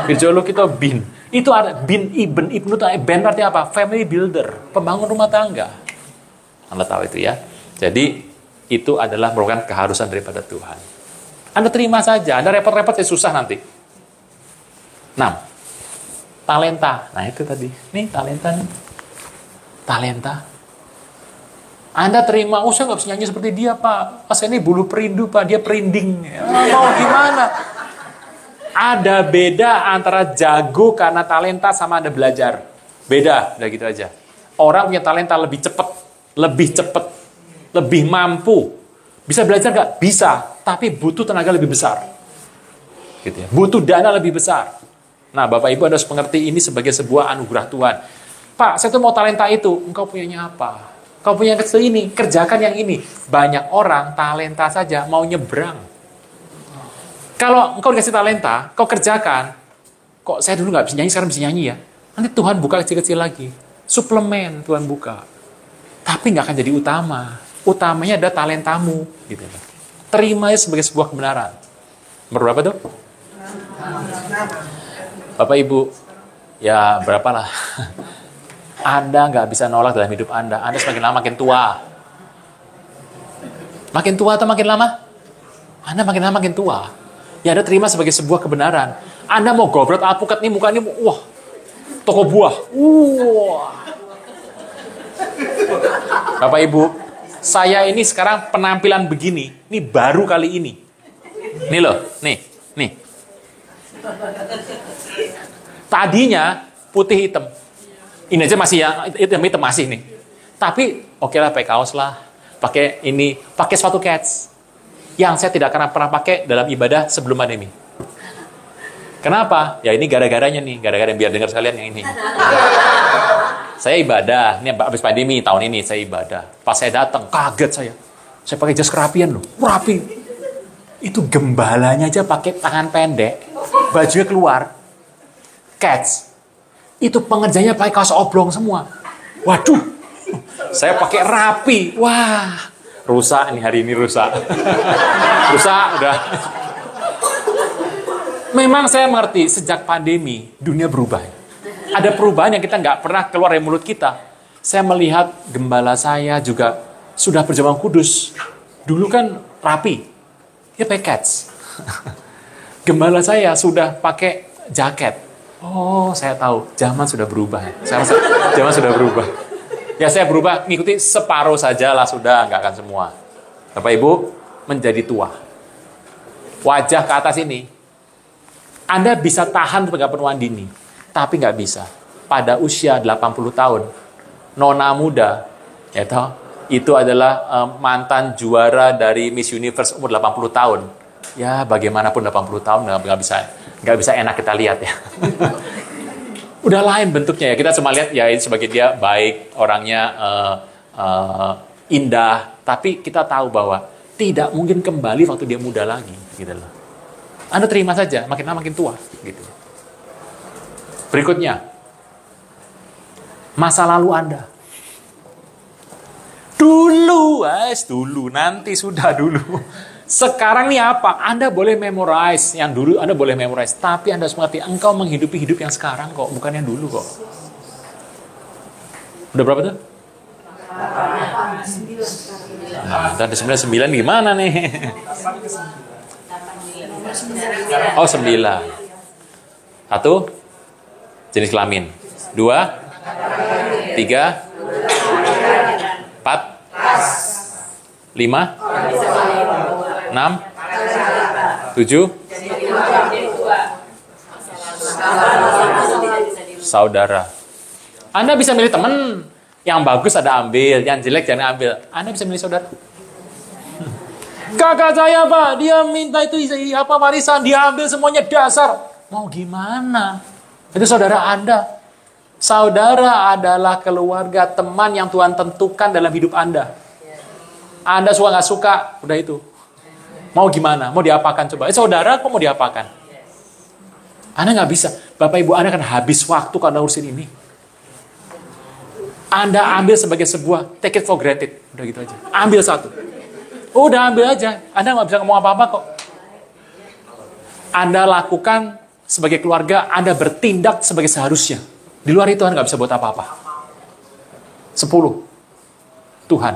Wirjolukito bin. Itu ada bin ibnu ben artinya apa? Family builder, pembangun rumah tangga. Anda tahu itu ya. Jadi itu adalah merupakan keharusan daripada Tuhan. Anda terima saja. Anda repot-repot ya susah nanti. 6. Talenta. Nah itu tadi. Nih talenta nih. Talenta. Anda terima, saya nggak bisa nyanyi seperti dia, Pak. Saya ini bulu perindu, Pak. Dia perinding. Mau gimana? Ada beda antara jago karena talenta sama Anda belajar. Beda, udah gitu aja. Orang punya talenta lebih cepat, lebih mampu. Bisa belajar nggak? Bisa, tapi butuh tenaga lebih besar. Gitu ya. Butuh dana lebih besar. Nah, Bapak Ibu harus mengerti ini sebagai sebuah anugerah Tuhan. Pak, saya tuh mau talenta itu. Engkau punyanya apa? Kau punya yang kecil ini, kerjakan yang ini. Banyak orang talenta saja mau nyebrang. Kalau engkau dikasih talenta, kau kerjakan. Kok saya dulu nggak bisa nyanyi, sekarang bisa nyanyi ya? Nanti Tuhan buka kecil-kecil lagi. Suplemen Tuhan buka. Tapi nggak akan jadi utama. Utamanya adalah talentamu. Gitu. Terimanya sebagai sebuah kebenaran. Nomor berapa tuh? Bapak Ibu, ya berapalah. Anda nggak bisa nolak dalam hidup Anda. Anda semakin lama makin tua. Makin tua atau makin lama? Anda makin lama makin tua. Ya Anda terima sebagai sebuah kebenaran. Anda mau gobrot alpukat nih mukanya, wah, toko buah. Wah. Bapak Ibu, saya ini sekarang penampilan begini. Ini baru kali ini. Nih loh, nih. Tadinya putih hitam. Ini aja masih ya, hitam masih nih. Tapi oke lah, pakai kaos lah. Pakai ini, pakai sepatu Keds. Yang saya tidak pernah pakai dalam ibadah sebelum pandemi. Kenapa? Ya ini gara-garanya nih, gara-gara biar dengar sekalian yang ini. Saya ibadah, ini habis pandemi tahun ini saya ibadah. Pas saya datang, kaget saya. Saya pakai jas kerapian loh, rapi. Itu gembalanya aja pakai tangan pendek, bajunya keluar. Keds. Itu pengerjanya pakai kaos oblong semua. Waduh, saya pakai rapi. Wah, rusak nih hari ini rusak. Rusak udah. Memang saya mengerti sejak pandemi dunia berubah. Ada perubahan yang kita nggak pernah keluar dari mulut kita. Saya melihat gembala saya juga sudah berjamaah kudus. Dulu kan rapi, dia pakai Keds. Gembala saya sudah pakai jaket. Oh, saya tahu. Zaman sudah berubah. Zaman sudah berubah. Ya, saya berubah, ngikuti separuh saja lah, sudah. Nggak akan semua. Bapak Ibu, menjadi tua. Wajah ke atas ini. Anda bisa tahan sebagai penuaan dini. Tapi nggak bisa. Pada usia 80 tahun, nona muda, ya toh, itu adalah mantan juara dari Miss Universe umur 80 tahun. Ya, bagaimanapun 80 tahun nggak bisa enak kita lihat ya. Udah lain bentuknya ya. Kita cuma lihat ya sebagai dia baik, orangnya indah, tapi kita tahu bahwa tidak mungkin kembali waktu dia muda lagi, gitu loh. Anda terima saja, makin lama makin tua, gitu. Berikutnya, masa lalu Anda. Dulu, nanti sudah dulu. Sekarang nih apa? Anda boleh memorize. Yang dulu Anda boleh memorize. Tapi Anda harus mengerti, engkau menghidupi hidup yang sekarang kok. Bukan yang dulu kok. Udah berapa tuh? 9. Nah, tadi 99 gimana nih? Oh, 9. 1, jenis kelamin. 2, 3, 4, 5, 6, 7, saudara. Anda bisa milih teman. Yang bagus ada ambil, yang jelek jangan ambil. Anda bisa milih saudara. Kakak saya Pak, dia minta itu apa warisan, dia ambil semuanya dasar. Mau gimana? Itu saudara Anda. Saudara adalah keluarga, teman yang Tuhan tentukan dalam hidup Anda. Anda suka nggak suka, udah itu. Mau gimana? Mau diapakan coba? Saudara, kok mau diapakan? Anda nggak bisa. Bapak Ibu, Anda kan habis waktu kalau urusin ini. Anda ambil sebagai sebuah take it for granted. Udah gitu aja. Ambil satu. Udah ambil aja. Anda nggak bisa ngomong apa-apa kok. Anda lakukan sebagai keluarga, Anda bertindak sebagai seharusnya. Di luar itu Anda nggak bisa buat apa-apa. 10. Tuhan.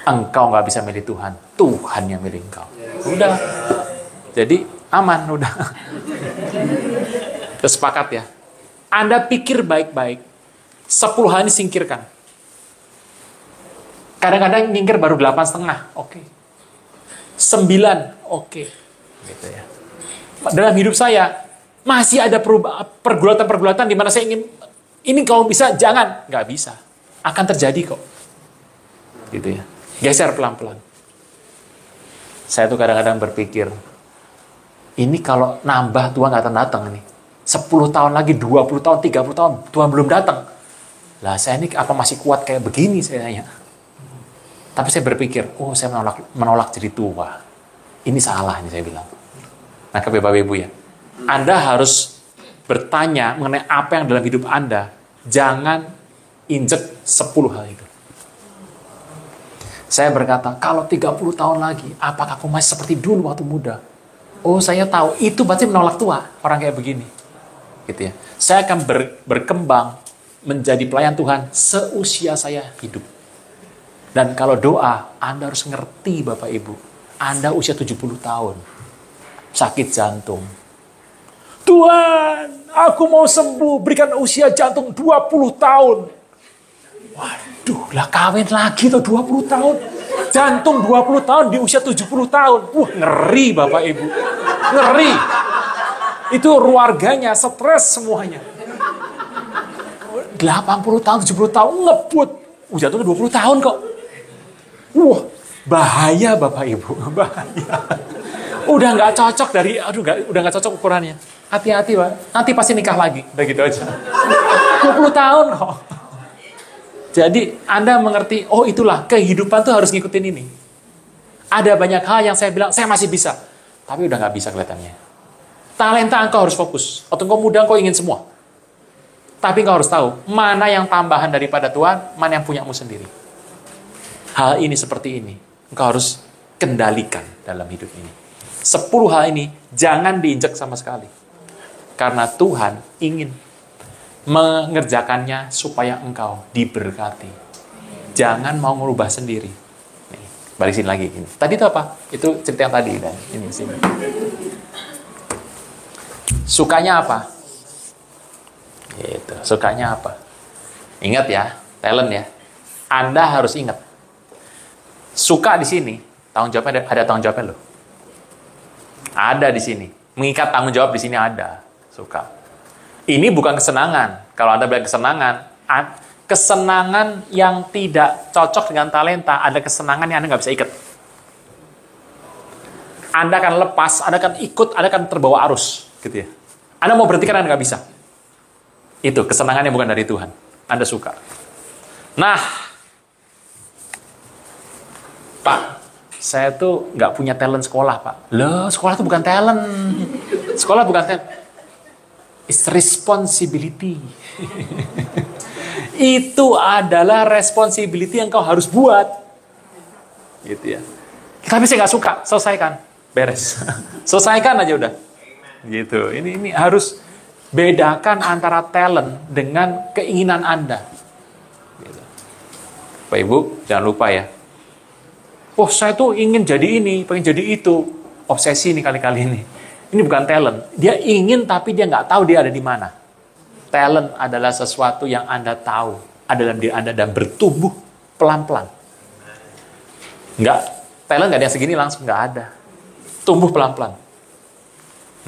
Engkau nggak bisa milih Tuhan. Tuhan yang milih engkau. Udah. Jadi aman, udah. Terus sepakat ya. Anda pikir baik-baik. 10 hal ini singkirkan. Kadang-kadang nyingkir baru 8,5. Oke. 9. Oke. Gitu ya. Dalam hidup saya masih ada pergulatan-pergulatan di mana saya ingin ini kalau bisa jangan, nggak bisa. Akan terjadi kok. Gitu ya. Geser pelan-pelan. Saya tuh kadang-kadang berpikir, ini kalau nambah Tuhan nggak datang nih. 10 tahun lagi, 20 tahun, 30 tahun, Tuhan belum datang. Lah saya ini apa masih kuat kayak begini saya tanya. Tapi saya berpikir, oh saya menolak jadi tua. Ini salah ini saya bilang. Nah, ke Bapak Ibu ya. Anda harus bertanya mengenai apa yang dalam hidup Anda. Jangan injek 10 hal itu. Saya berkata, kalau 30 tahun lagi, apakah aku masih seperti dulu waktu muda? Oh, saya tahu. Itu berarti menolak tua, orang kayak begini. Gitu ya. Saya akan berkembang menjadi pelayan Tuhan seusia saya hidup. Dan kalau doa, Anda harus ngerti Bapak Ibu. Anda usia 70 tahun. Sakit jantung. Tuhan, aku mau sembuh. Berikan usia jantung 20 tahun. Waduh, lah kawin lagi tuh 20 tahun. Jantung 20 tahun di usia 70 tahun. Wah, ngeri Bapak Ibu. Ngeri. Itu keluarganya stres semuanya. 80 tahun, 70 tahun ngebut. Jatuhnya 20 tahun kok. Wah, bahaya Bapak Ibu. Bahaya. Udah nggak cocok udah nggak cocok ukurannya. Hati-hati Pak. Nanti pasti nikah lagi. Udah gitu aja. 20 tahun kok. Jadi Anda mengerti, oh itulah kehidupan tuh harus ngikutin ini. Ada banyak hal yang saya bilang, saya masih bisa. Tapi udah nggak bisa kelihatannya. Talenta engkau harus fokus. Waktu engkau muda engkau ingin semua. Tapi engkau harus tahu, mana yang tambahan daripada Tuhan, mana yang punyamu sendiri. Hal ini seperti ini. Engkau harus kendalikan dalam hidup ini. 10 hal ini jangan diinjak sama sekali. Karena Tuhan ingin mengerjakannya supaya engkau diberkati. Jangan mau merubah sendiri. Nih, balik sini lagi. Ini. Tadi itu apa? Itu cerita yang tadi. Dan ini sini. Sukanya apa? Gitu. Sukanya apa? Ingat ya, talent ya. Anda harus ingat. Suka di sini, tanggung jawabnya ada tanggung jawabnya loh. Ada di sini. Mengikat tanggung jawab di sini ada. Suka. Ini bukan kesenangan. Kalau Anda bilang kesenangan yang tidak cocok dengan talenta, ada kesenangan yang Anda nggak bisa ikat. Anda akan lepas, Anda akan ikut, Anda akan terbawa arus. Gitu ya. Anda mau berhenti kan Anda nggak bisa. Itu kesenangannya bukan dari Tuhan. Anda suka. Nah, Pak, saya tuh nggak punya talent sekolah, Pak. Loh, sekolah tuh bukan talent. Sekolah bukan talent. It's responsibility. Itu adalah responsibility yang kau harus buat. Gitu ya. Tapi saya nggak suka, selesaikan. Beres. Selesaikan aja udah. Gitu. Ini harus bedakan antara talent dengan keinginan Anda. Gitu. Pak Ibu, jangan lupa ya. Oh, saya tuh ingin jadi ini, pengen jadi itu. Obsesi nih kali-kali ini. Ini bukan talent. Dia ingin tapi dia nggak tahu dia ada di mana. Talent adalah sesuatu yang Anda tahu ada dalam diri Anda dan bertumbuh pelan-pelan. Talent nggak ada yang segini langsung, nggak ada. Tumbuh pelan-pelan.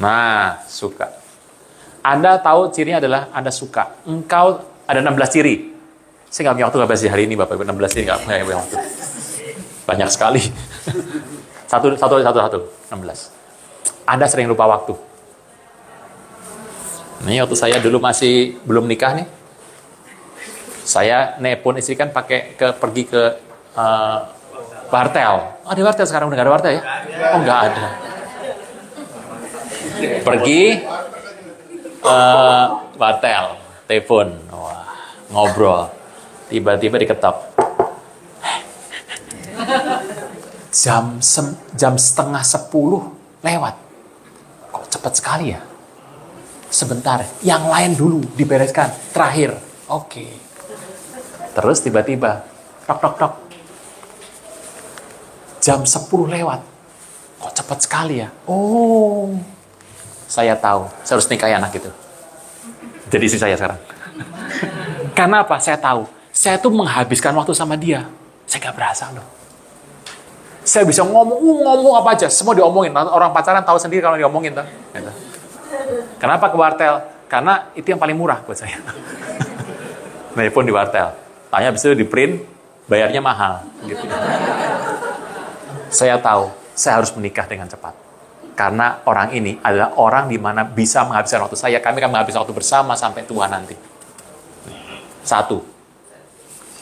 Nah, suka. Anda tahu cirinya adalah Anda suka. Engkau ada 16 ciri. Saya nggak punya waktu bahas hari ini, Bapak Ibu. 16 ciri nggak punya waktu. Banyak sekali. Satu, 16. Anda sering lupa waktu. Ini waktu saya dulu masih belum nikah nih. Saya nelpon istri kan pergi ke Wartel. Oh, di wartel sekarang udah nggak ada wartel ya? Oh, nggak ada. Pergi wartel, telepon, wah, ngobrol. Tiba-tiba diketok. Jam setengah 10 lewat. Kok cepat sekali ya? Sebentar, yang lain dulu dibereskan. Terakhir, oke. Terus tiba-tiba, tok tok tok. Jam 10 lewat. Kok cepat sekali ya? Oh, saya tahu. Saya harus nikahi anak itu. Jadi istri saya sekarang. Karena apa? Saya tahu. Saya tuh menghabiskan waktu sama dia. Saya gak berasa loh. Saya bisa ngomong apa aja. Semua diomongin. Orang pacaran tahu sendiri kalau diomongin. Gitu. Kenapa ke wartel? Karena itu yang paling murah buat saya. Nelfon di wartel. Tanya habis itu di print, bayarnya mahal. Gitu. Saya tahu, saya harus menikah dengan cepat. Karena orang ini adalah orang di mana bisa menghabiskan waktu saya. Kami akan menghabiskan waktu bersama sampai tua nanti. Satu,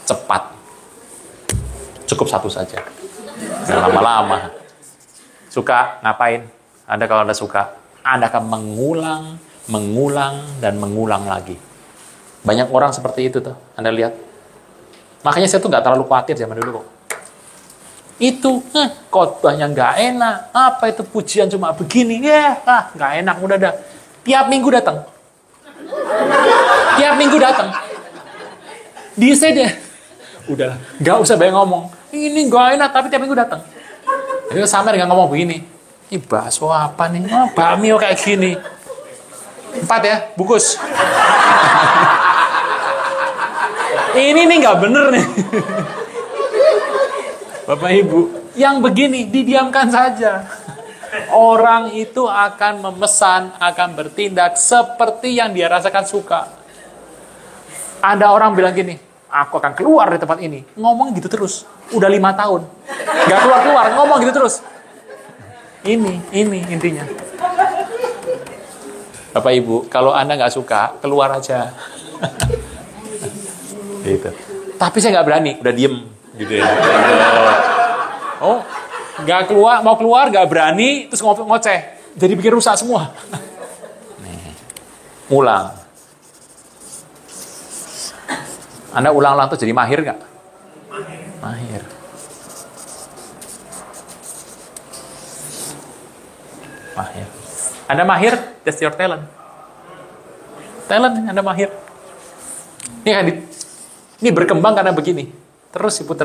cepat. Cukup satu saja. Jangan lama-lama. Suka ngapain? Anda kalau Anda suka, Anda akan mengulang, dan mengulang lagi. Banyak orang seperti itu tuh, Anda lihat. Makanya saya tuh nggak terlalu khawatir zaman dulu kok. Itu, khotbahnya nggak enak. Apa itu pujian cuma begini? Nggak enak, udah dah. Tiap minggu datang. Tiap minggu datang. Di CD. Udah, nggak usah banyak ngomong. Ini nggak enak, tapi tiap minggu datang. Jadi sama dengan ngomong begini. Ini bakso apa nih? Oh, bakmi kayak gini. 4 ya, bungkus. Ini nih nggak bener nih. Bapak Ibu, yang begini didiamkan saja. Orang itu akan memesan, akan bertindak seperti yang dia rasakan suka. Ada orang bilang gini, aku akan keluar dari tempat ini. Ngomong gitu terus. Udah 5 tahun. Gak keluar-keluar, ngomong gitu terus. Ini intinya. Bapak Ibu, kalau Anda nggak suka, keluar aja. Gitu. Tapi saya nggak berani, udah diem. Gitu ya. Oh, nggak keluar, mau keluar nggak berani, terus ngoceh, jadi bikin rusak semua. Nih, ulang. Anda ulang-ulang tuh jadi mahir nggak? Mahir. Mahir. Anda mahir, that's your talent. Talent, Anda mahir. Ini berkembang karena begini. Terus diputer.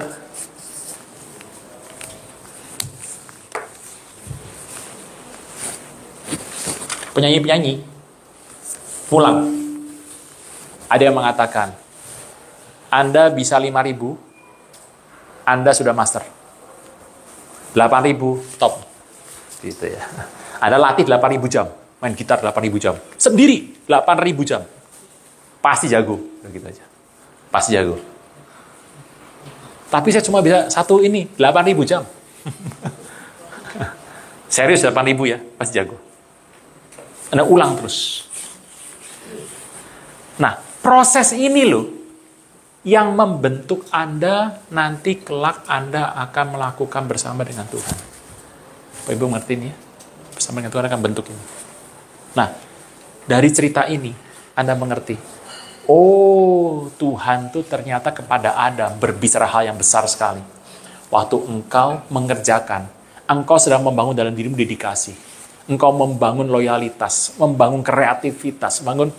Penyanyi-penyanyi pulang. Ada yang mengatakan, Anda bisa 5.000, Anda sudah master. 8.000 top. Gitu ya. Anda latih 8.000 jam, main gitar 8.000 jam. Sendiri 8.000 jam. Pasti jago, gitu aja. Pasti jago. Tapi saya cuma bisa 8.000 jam. Serius 8.000 ya, pasti jago. Anda ulang terus. Nah, proses ini loh yang membentuk Anda nanti kelak Anda akan melakukan bersama dengan Tuhan. Bapak Ibu ngerti ini ya? Bersama dengan Tuhan akan bentuk ini. Nah, dari cerita ini Anda mengerti. Oh, Tuhan tuh ternyata kepada Adam berbicara hal yang besar sekali. Waktu engkau mengerjakan, engkau sedang membangun dalam dirimu dedikasi. Engkau membangun loyalitas, membangun kreativitas, membangun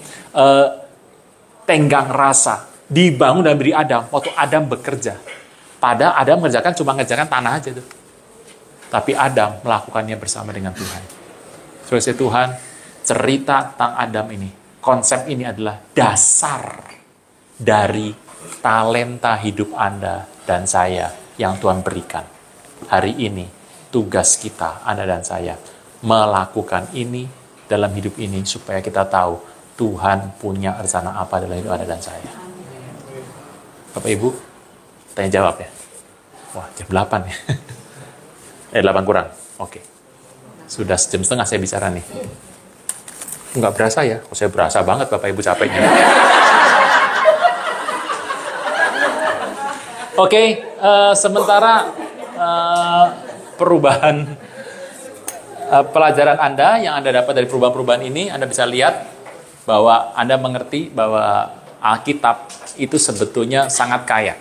tenggang rasa. Dibangun dalam diri Adam, waktu Adam bekerja. Padahal Adam cuma mengerjakan tanah aja tuh. Tapi Adam melakukannya bersama dengan Tuhan. Saudara Tuhan, cerita tentang Adam ini, konsep ini adalah dasar dari talenta hidup Anda dan saya yang Tuhan berikan. Hari ini, tugas kita, Anda dan saya, melakukan ini dalam hidup ini supaya kita tahu Tuhan punya rencana apa dalam hidup Anda dan saya. Bapak Ibu, tanya jawab ya. Wah, jam 8 ya. 8 kurang. Oke. Sudah sejam setengah saya bicara nih. Nggak berasa ya? Oh, saya berasa banget Bapak Ibu capeknya. Oke, sementara perubahan pelajaran Anda yang Anda dapat dari perubahan-perubahan ini, Anda bisa lihat bahwa Anda mengerti bahwa Alkitab itu sebetulnya sangat kaya.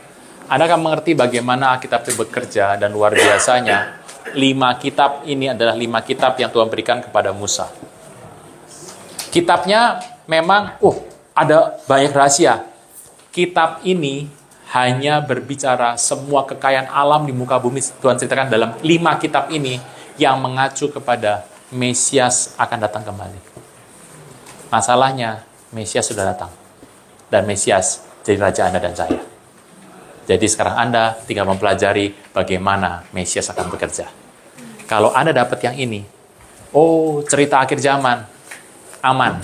Anda akan mengerti bagaimana Alkitab itu bekerja, dan luar biasanya 5 kitab ini adalah 5 kitab yang Tuhan berikan kepada Musa. Kitabnya memang ada banyak rahasia. Kitab ini hanya berbicara semua kekayaan alam di muka bumi. Tuhan ceritakan dalam 5 kitab ini yang mengacu kepada Mesias akan datang kembali. Masalahnya, Mesias sudah datang. Dan Mesias jadi Raja Anda dan saya. Jadi sekarang Anda tinggal mempelajari bagaimana Mesias akan bekerja. Kalau Anda dapat yang ini, cerita akhir zaman, aman.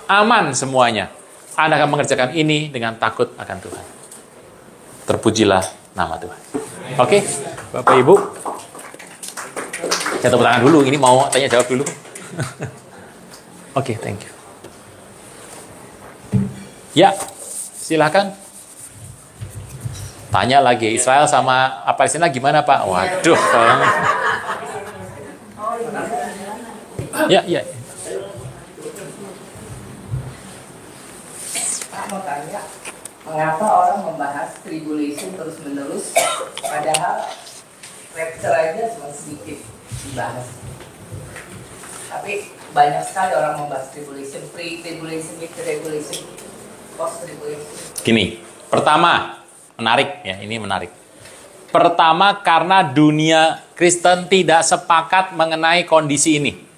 Aman semuanya. Anda akan mengerjakan ini dengan takut akan Tuhan. Terpujilah nama Tuhan. Oke, Bapak Ibu. Saya tepuk tangan dulu, ini mau tanya jawab dulu. Oke, thank you. Ya, silakan. Tanya lagi, Israel sama Palestina gimana, Pak? Waduh. Ya. Pak mau tanya, mengapa orang membahas tribulation terus-menerus, padahal rapture aja cuma sedikit dibahas. Tapi banyak sekali orang membahas tribulation, pre-tribulation, mid-tribulation, post-tribulation. Gini, pertama, menarik ya, ini menarik. Pertama, karena dunia Kristen tidak sepakat mengenai kondisi ini.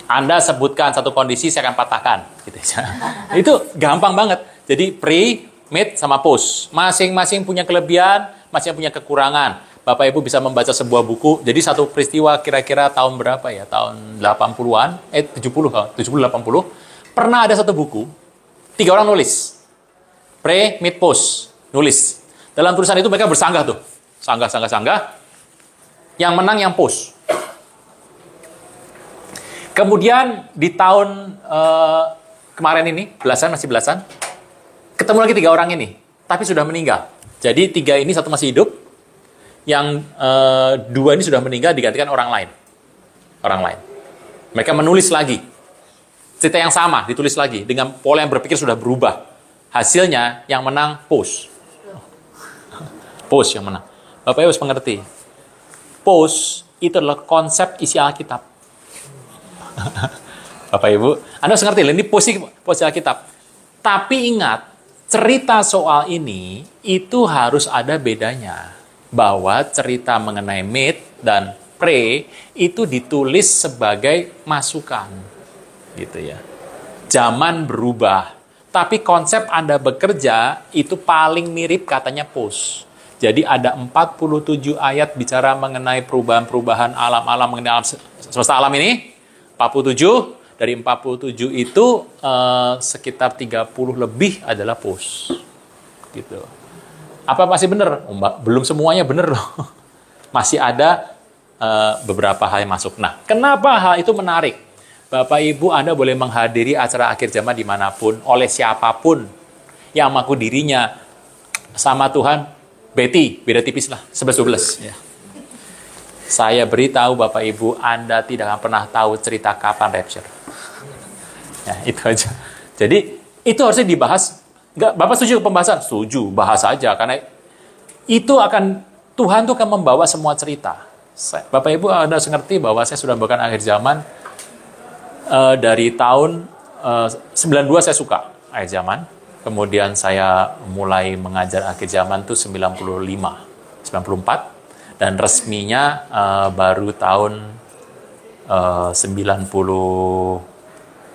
Anda sebutkan satu kondisi, saya akan patahkan. Gitu aja. Itu gampang banget. Jadi pre, mid, sama post. Masing-masing punya kelebihan, masing-masing punya kekurangan. Bapak Ibu bisa membaca sebuah buku. Jadi satu peristiwa kira-kira tahun berapa ya? Tahun 80-an, 70-80. Pernah ada satu buku, 3 orang nulis. Pre, mid, post. Nulis. Dalam tulisan itu mereka bersanggah tuh. Sanggah. Yang menang yang post. Kemudian di tahun kemarin ini, masih belasan, ketemu lagi 3 orang ini. Tapi sudah meninggal. Jadi 3 ini, 1 masih hidup. Yang 2 ini sudah meninggal, digantikan orang lain. Mereka menulis lagi. Cerita yang sama, ditulis lagi. Dengan pola yang berpikir sudah berubah. Hasilnya, yang menang post. Post yang menang. Bapak Ibu harus mengerti. Post itu adalah konsep isi Alkitab. Bapak Ibu, Anda harus ngerti, ini post Alkitab. Tapi ingat, cerita soal ini, itu harus ada bedanya. Bahwa cerita mengenai mid dan pre itu ditulis sebagai masukan, gitu ya. Zaman berubah, tapi konsep Anda bekerja itu paling mirip katanya post. Jadi ada 47 ayat bicara mengenai perubahan-perubahan alam-alam, mengenai alam semesta alam ini. 47, dari 47 itu sekitar 30 lebih adalah post, gitu. Apa masih benar? Belum semuanya benar loh. Masih ada beberapa hal yang masuk. Nah, kenapa hal itu menarik? Bapak Ibu, Anda boleh menghadiri acara akhir zaman dimanapun, oleh siapapun yang mengaku dirinya sama Tuhan. Betty, beda tipis lah, 11-12. Ya. Saya beritahu Bapak Ibu, Anda tidak akan pernah tahu cerita kapan rapture. Ya, itu aja. Jadi, itu harusnya dibahas. Enggak, Bapak setuju pembahasan? Setuju, bahas aja. Karena itu Tuhan tuh akan membawa semua cerita. Bapak Ibu Anda harus ngerti bahwa saya sudah bahkan akhir zaman dari tahun 92 saya suka akhir zaman. Kemudian saya mulai mengajar akhir zaman tuh 94. Dan resminya baru tahun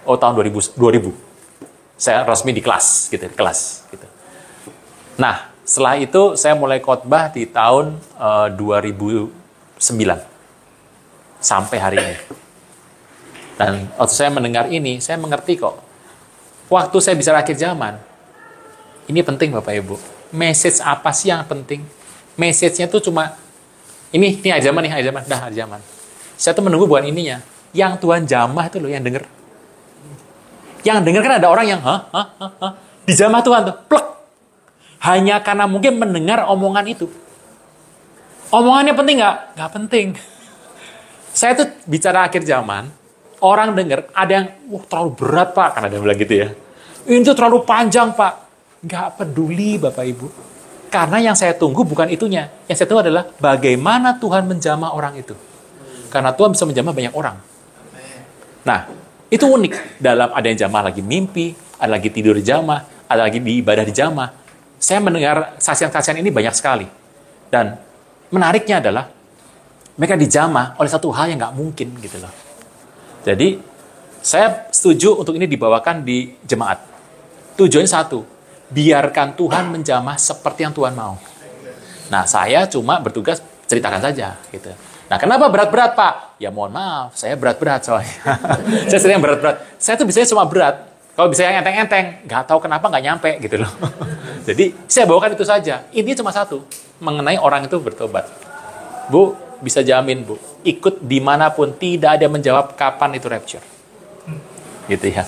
2000. Saya resmi di kelas, gitu. Nah, setelah itu saya mulai khotbah di tahun 2009 sampai hari ini. Dan waktu saya mendengar ini, saya mengerti kok. Waktu saya bicara akhir zaman, ini penting Bapak Ibu. Message apa sih yang penting? Message-nya tuh cuma ini akhir zaman, akhir zaman. Saya tuh menunggu bukan ininya. Yang Tuhan jamah itu loh yang denger. Yang dengar kan ada orang yang di jamah Tuhan tuh, plek. Hanya karena mungkin mendengar omongan itu. Omongannya penting nggak? Nggak penting. Saya tuh bicara akhir zaman, orang dengar ada yang, terlalu berat Pak, kan ada yang bilang gitu ya. Ini tuh terlalu panjang Pak. Nggak peduli Bapak Ibu. Karena yang saya tunggu bukan itunya. Yang saya tunggu adalah bagaimana Tuhan menjamah orang itu. Karena Tuhan bisa menjamah banyak orang. Nah, itu unik. Dalam ada yang jamah lagi mimpi, ada lagi tidur di jamah, ada lagi di ibadah di jamah. Saya mendengar saksian-saksian ini banyak sekali. Dan menariknya adalah mereka dijamah oleh satu hal yang nggak mungkin gitu loh. Jadi saya setuju untuk ini dibawakan di jemaat. Tujuannya satu, biarkan Tuhan menjamah seperti yang Tuhan mau. Nah saya cuma bertugas ceritakan saja gitu. Nah kenapa berat-berat Pak? Ya mohon maaf, saya berat-berat soalnya. Saya sering berat-berat. Saya tuh biasanya cuma berat. Kalau bisa yang enteng-enteng, nggak tahu kenapa nggak nyampe gitu loh. Jadi saya bawakan itu saja. Intinya cuma satu, mengenai orang itu bertobat. Bu, bisa jamin Bu, ikut dimanapun tidak ada yang menjawab kapan itu rapture. Gitu ya.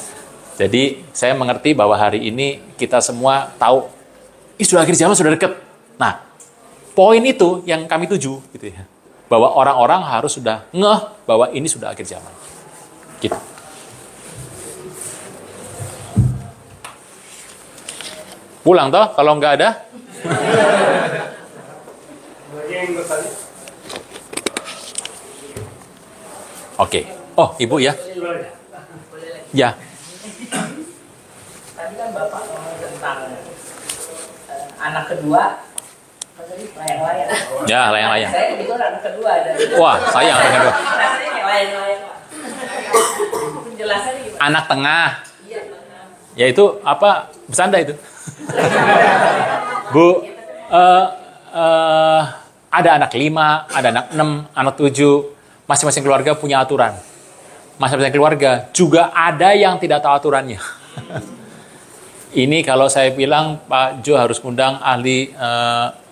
Jadi saya mengerti bahwa hari ini kita semua tahu, sudah akhir zaman sudah dekat. Nah, poin itu yang kami tuju, gitu ya. Bahwa orang-orang harus sudah ngeh bahwa ini sudah akhir zaman. Gitu. Pulang toh, kalau nggak ada. Oke. Oh, Ibu ya. Ya. Tadi kan Bapak ngomong tentang anak kedua, tadi layang-layang. Ya, layang-layang. Saya kebetulan anak kedua dari. Wah, sayang anak kedua. Rasanya kayak layang-layang, Pak. Penjelasannya gimana? Anak tengah. Iya, tengah. Yaitu apa? Bercanda itu. Bu, ada anak 5, ada anak 6, anak 7. Masing-masing keluarga punya aturan. Masing-masing keluarga juga ada yang tidak tahu aturannya. Ini kalau saya bilang Pak Jo harus undang ahli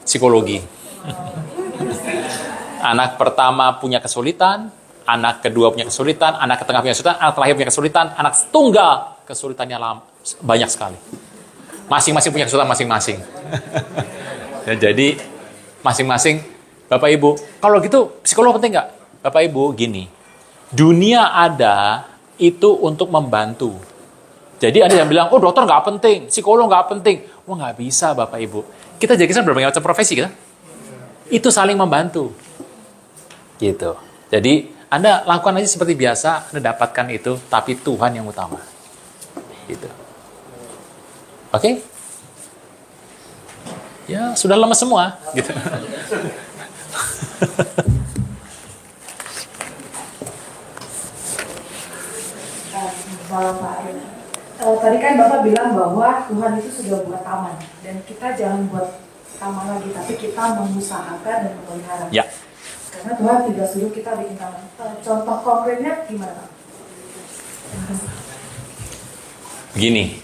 psikologi. Anak pertama punya kesulitan, anak kedua punya kesulitan, anak ketengah punya kesulitan, anak terakhir punya kesulitan, anak tunggal kesulitannya banyak sekali. Masing-masing punya kesulitan masing-masing. Ya, jadi masing-masing Bapak Ibu. Kalau gitu psikolog penting nggak? Bapak Ibu gini, dunia ada itu untuk membantu. Jadi ada yang bilang, oh dokter nggak penting, psikolog nggak penting. Wah nggak bisa Bapak Ibu. Kita jadi berbagai macam profesi kita. Itu saling membantu. Gitu. Jadi Anda lakukan aja seperti biasa, Anda dapatkan itu, tapi Tuhan yang utama. Gitu. Oke? Ya sudah lemas semua. Gitu. Bapak, tadi kan Bapak bilang bahwa Tuhan itu sudah buat taman dan kita jangan buat taman lagi, tapi kita mengusahakan dan memelihara. Ya. Karena Tuhan tidak suruh kita bikin taman. Contoh konkretnya gimana Pak? Begini.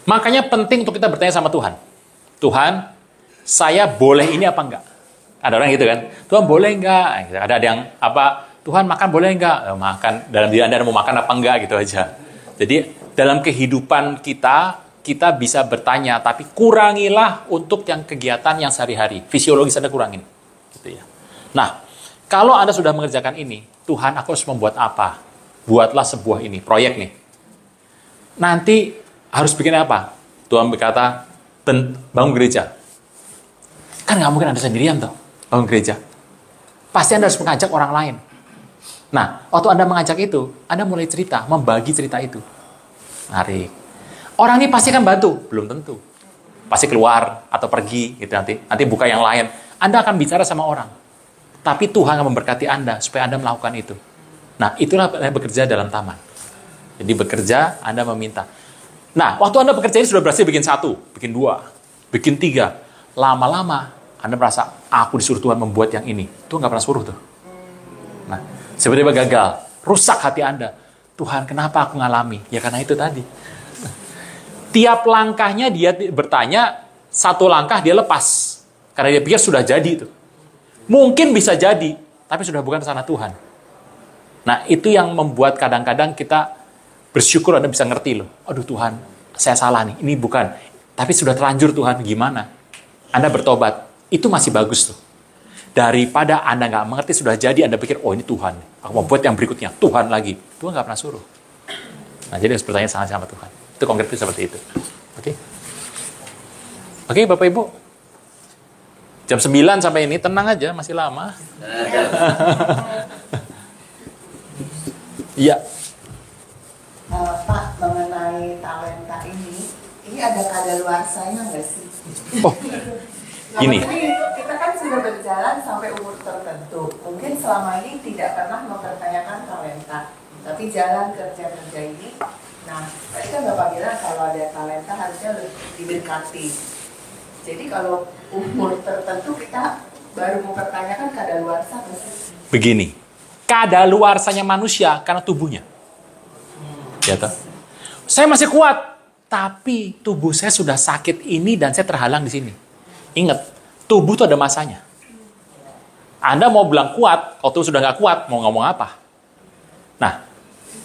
Makanya penting untuk kita bertanya sama Tuhan. Tuhan, saya boleh ini apa enggak? Ada orang gitu kan. Tuhan boleh enggak? Ada yang apa? Tuhan makan boleh enggak? Makan. Dalam diri Anda mau makan apa enggak gitu aja. Jadi dalam kehidupan kita bisa bertanya, tapi kurangilah untuk yang kegiatan yang sehari-hari. Fisiologis Anda kurangin. Gitu ya. Nah, kalau Anda sudah mengerjakan ini, Tuhan aku harus membuat apa? Buatlah sebuah ini, proyek nih. Nanti harus bikin apa? Tuhan berkata, bangun gereja. Kan nggak mungkin Anda sendirian tuh, bangun gereja. Pasti Anda harus mengajak orang lain. Nah, waktu Anda mengajak itu, Anda mulai cerita, membagi cerita itu. Menarik. Orang ini pasti akan bantu, belum tentu. Pasti keluar atau pergi gitu nanti buka yang lain. Anda akan bicara sama orang. Tapi Tuhan akan memberkati Anda supaya Anda melakukan itu. Nah, itulah Anda bekerja dalam taman. Jadi bekerja, Anda meminta. Nah, waktu Anda bekerja ini sudah berhasil bikin 1, bikin 2, bikin 3. Lama-lama, Anda merasa, aku disuruh Tuhan membuat yang ini. Tuhan nggak pernah suruh tuh. Nah, sebenarnya gagal. Rusak hati Anda. Tuhan, kenapa aku ngalami? Ya karena itu tadi. Tiap langkahnya dia bertanya, 1 langkah dia lepas. Karena dia pikir sudah jadi itu. Mungkin bisa jadi, tapi sudah bukan rencana Tuhan. Nah, itu yang membuat kadang-kadang kita bersyukur Anda bisa ngerti loh. Aduh Tuhan, saya salah nih. Ini bukan. Tapi sudah terlanjur Tuhan, gimana? Anda bertobat. Itu masih bagus tuh. Daripada Anda nggak mengerti sudah jadi, Anda pikir, oh ini Tuhan. Aku mau buat yang berikutnya, Tuhan lagi. Tuhan nggak pernah suruh. Nah, jadi harus bertanya sama Tuhan. Itu konkretnya seperti itu. Oke? Oke, Bapak Ibu. Jam 9 sampai ini, tenang aja, masih lama. Iya. Pak, mengenai talenta ini ada kadaluarsanya nggak sih? Oh, gini. Kita kan sudah berjalan sampai umur tertentu. Mungkin selama ini tidak pernah mempertanyakan talenta, tapi jalan kerja ini. Nah, tadi kan Bapak bilang kalau ada talenta harusnya lebih didekati. Jadi kalau umur tertentu kita baru mempertanyakan kadaluarsa nggak sih? Begini, kadaluarsanya manusia karena tubuhnya. Ya toh? Saya masih kuat, tapi tubuh saya sudah sakit ini dan saya terhalang di sini. Ingat, tubuh itu ada masanya. Anda mau bilang kuat, kalau tubuh sudah nggak kuat, mau ngomong apa? Nah,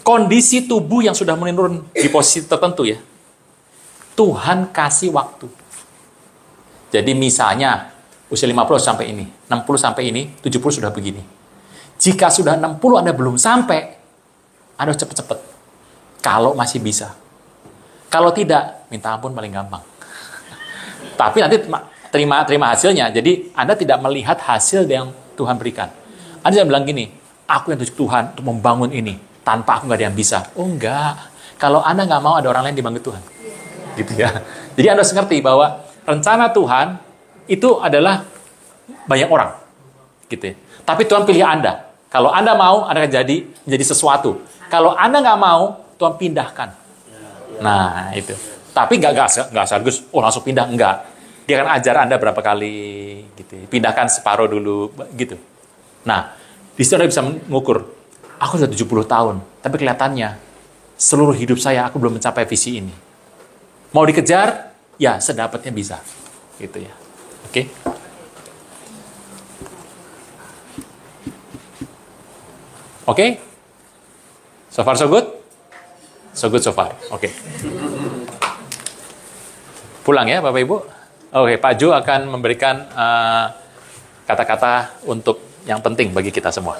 kondisi tubuh yang sudah menurun di posisi tertentu ya, Tuhan kasih waktu. Jadi misalnya, usia 50 sampai ini, 60 sampai ini, 70 sudah begini. Jika sudah 60 Anda belum sampai, Anda harus cepet-cepet. Kalau masih bisa. Kalau tidak, minta ampun paling gampang. Tapi nanti terima hasilnya. Jadi Anda tidak melihat hasil yang Tuhan berikan. Anda jangan bilang gini, aku yang tuju Tuhan untuk membangun ini. Tanpa aku nggak ada yang bisa. Oh enggak. Kalau Anda nggak mau, ada orang lain dibangun Tuhan. Gitu ya. Jadi Anda harus ngerti bahwa rencana Tuhan itu adalah banyak orang. Gitu ya. Tapi Tuhan pilih Anda. Kalau Anda mau, Anda akan menjadi sesuatu. Kalau Anda nggak mau, Tuhan pindahkan. Nah, itu. Tapi nggak sekaligus, langsung pindah. Enggak. Dia akan ajar Anda berapa kali. Gitu. Pindahkan separuh dulu. Gitu. Nah, di situ Anda bisa mengukur. Aku sudah 70 tahun. Tapi kelihatannya, seluruh hidup saya, aku belum mencapai visi ini. Mau dikejar? Ya, sedapatnya bisa. Gitu ya. Oke? Oke? So far so good? So good so far. Oke. Pulang ya Bapak Ibu. Oke, Pak Jo akan memberikan kata-kata untuk yang penting bagi kita semua.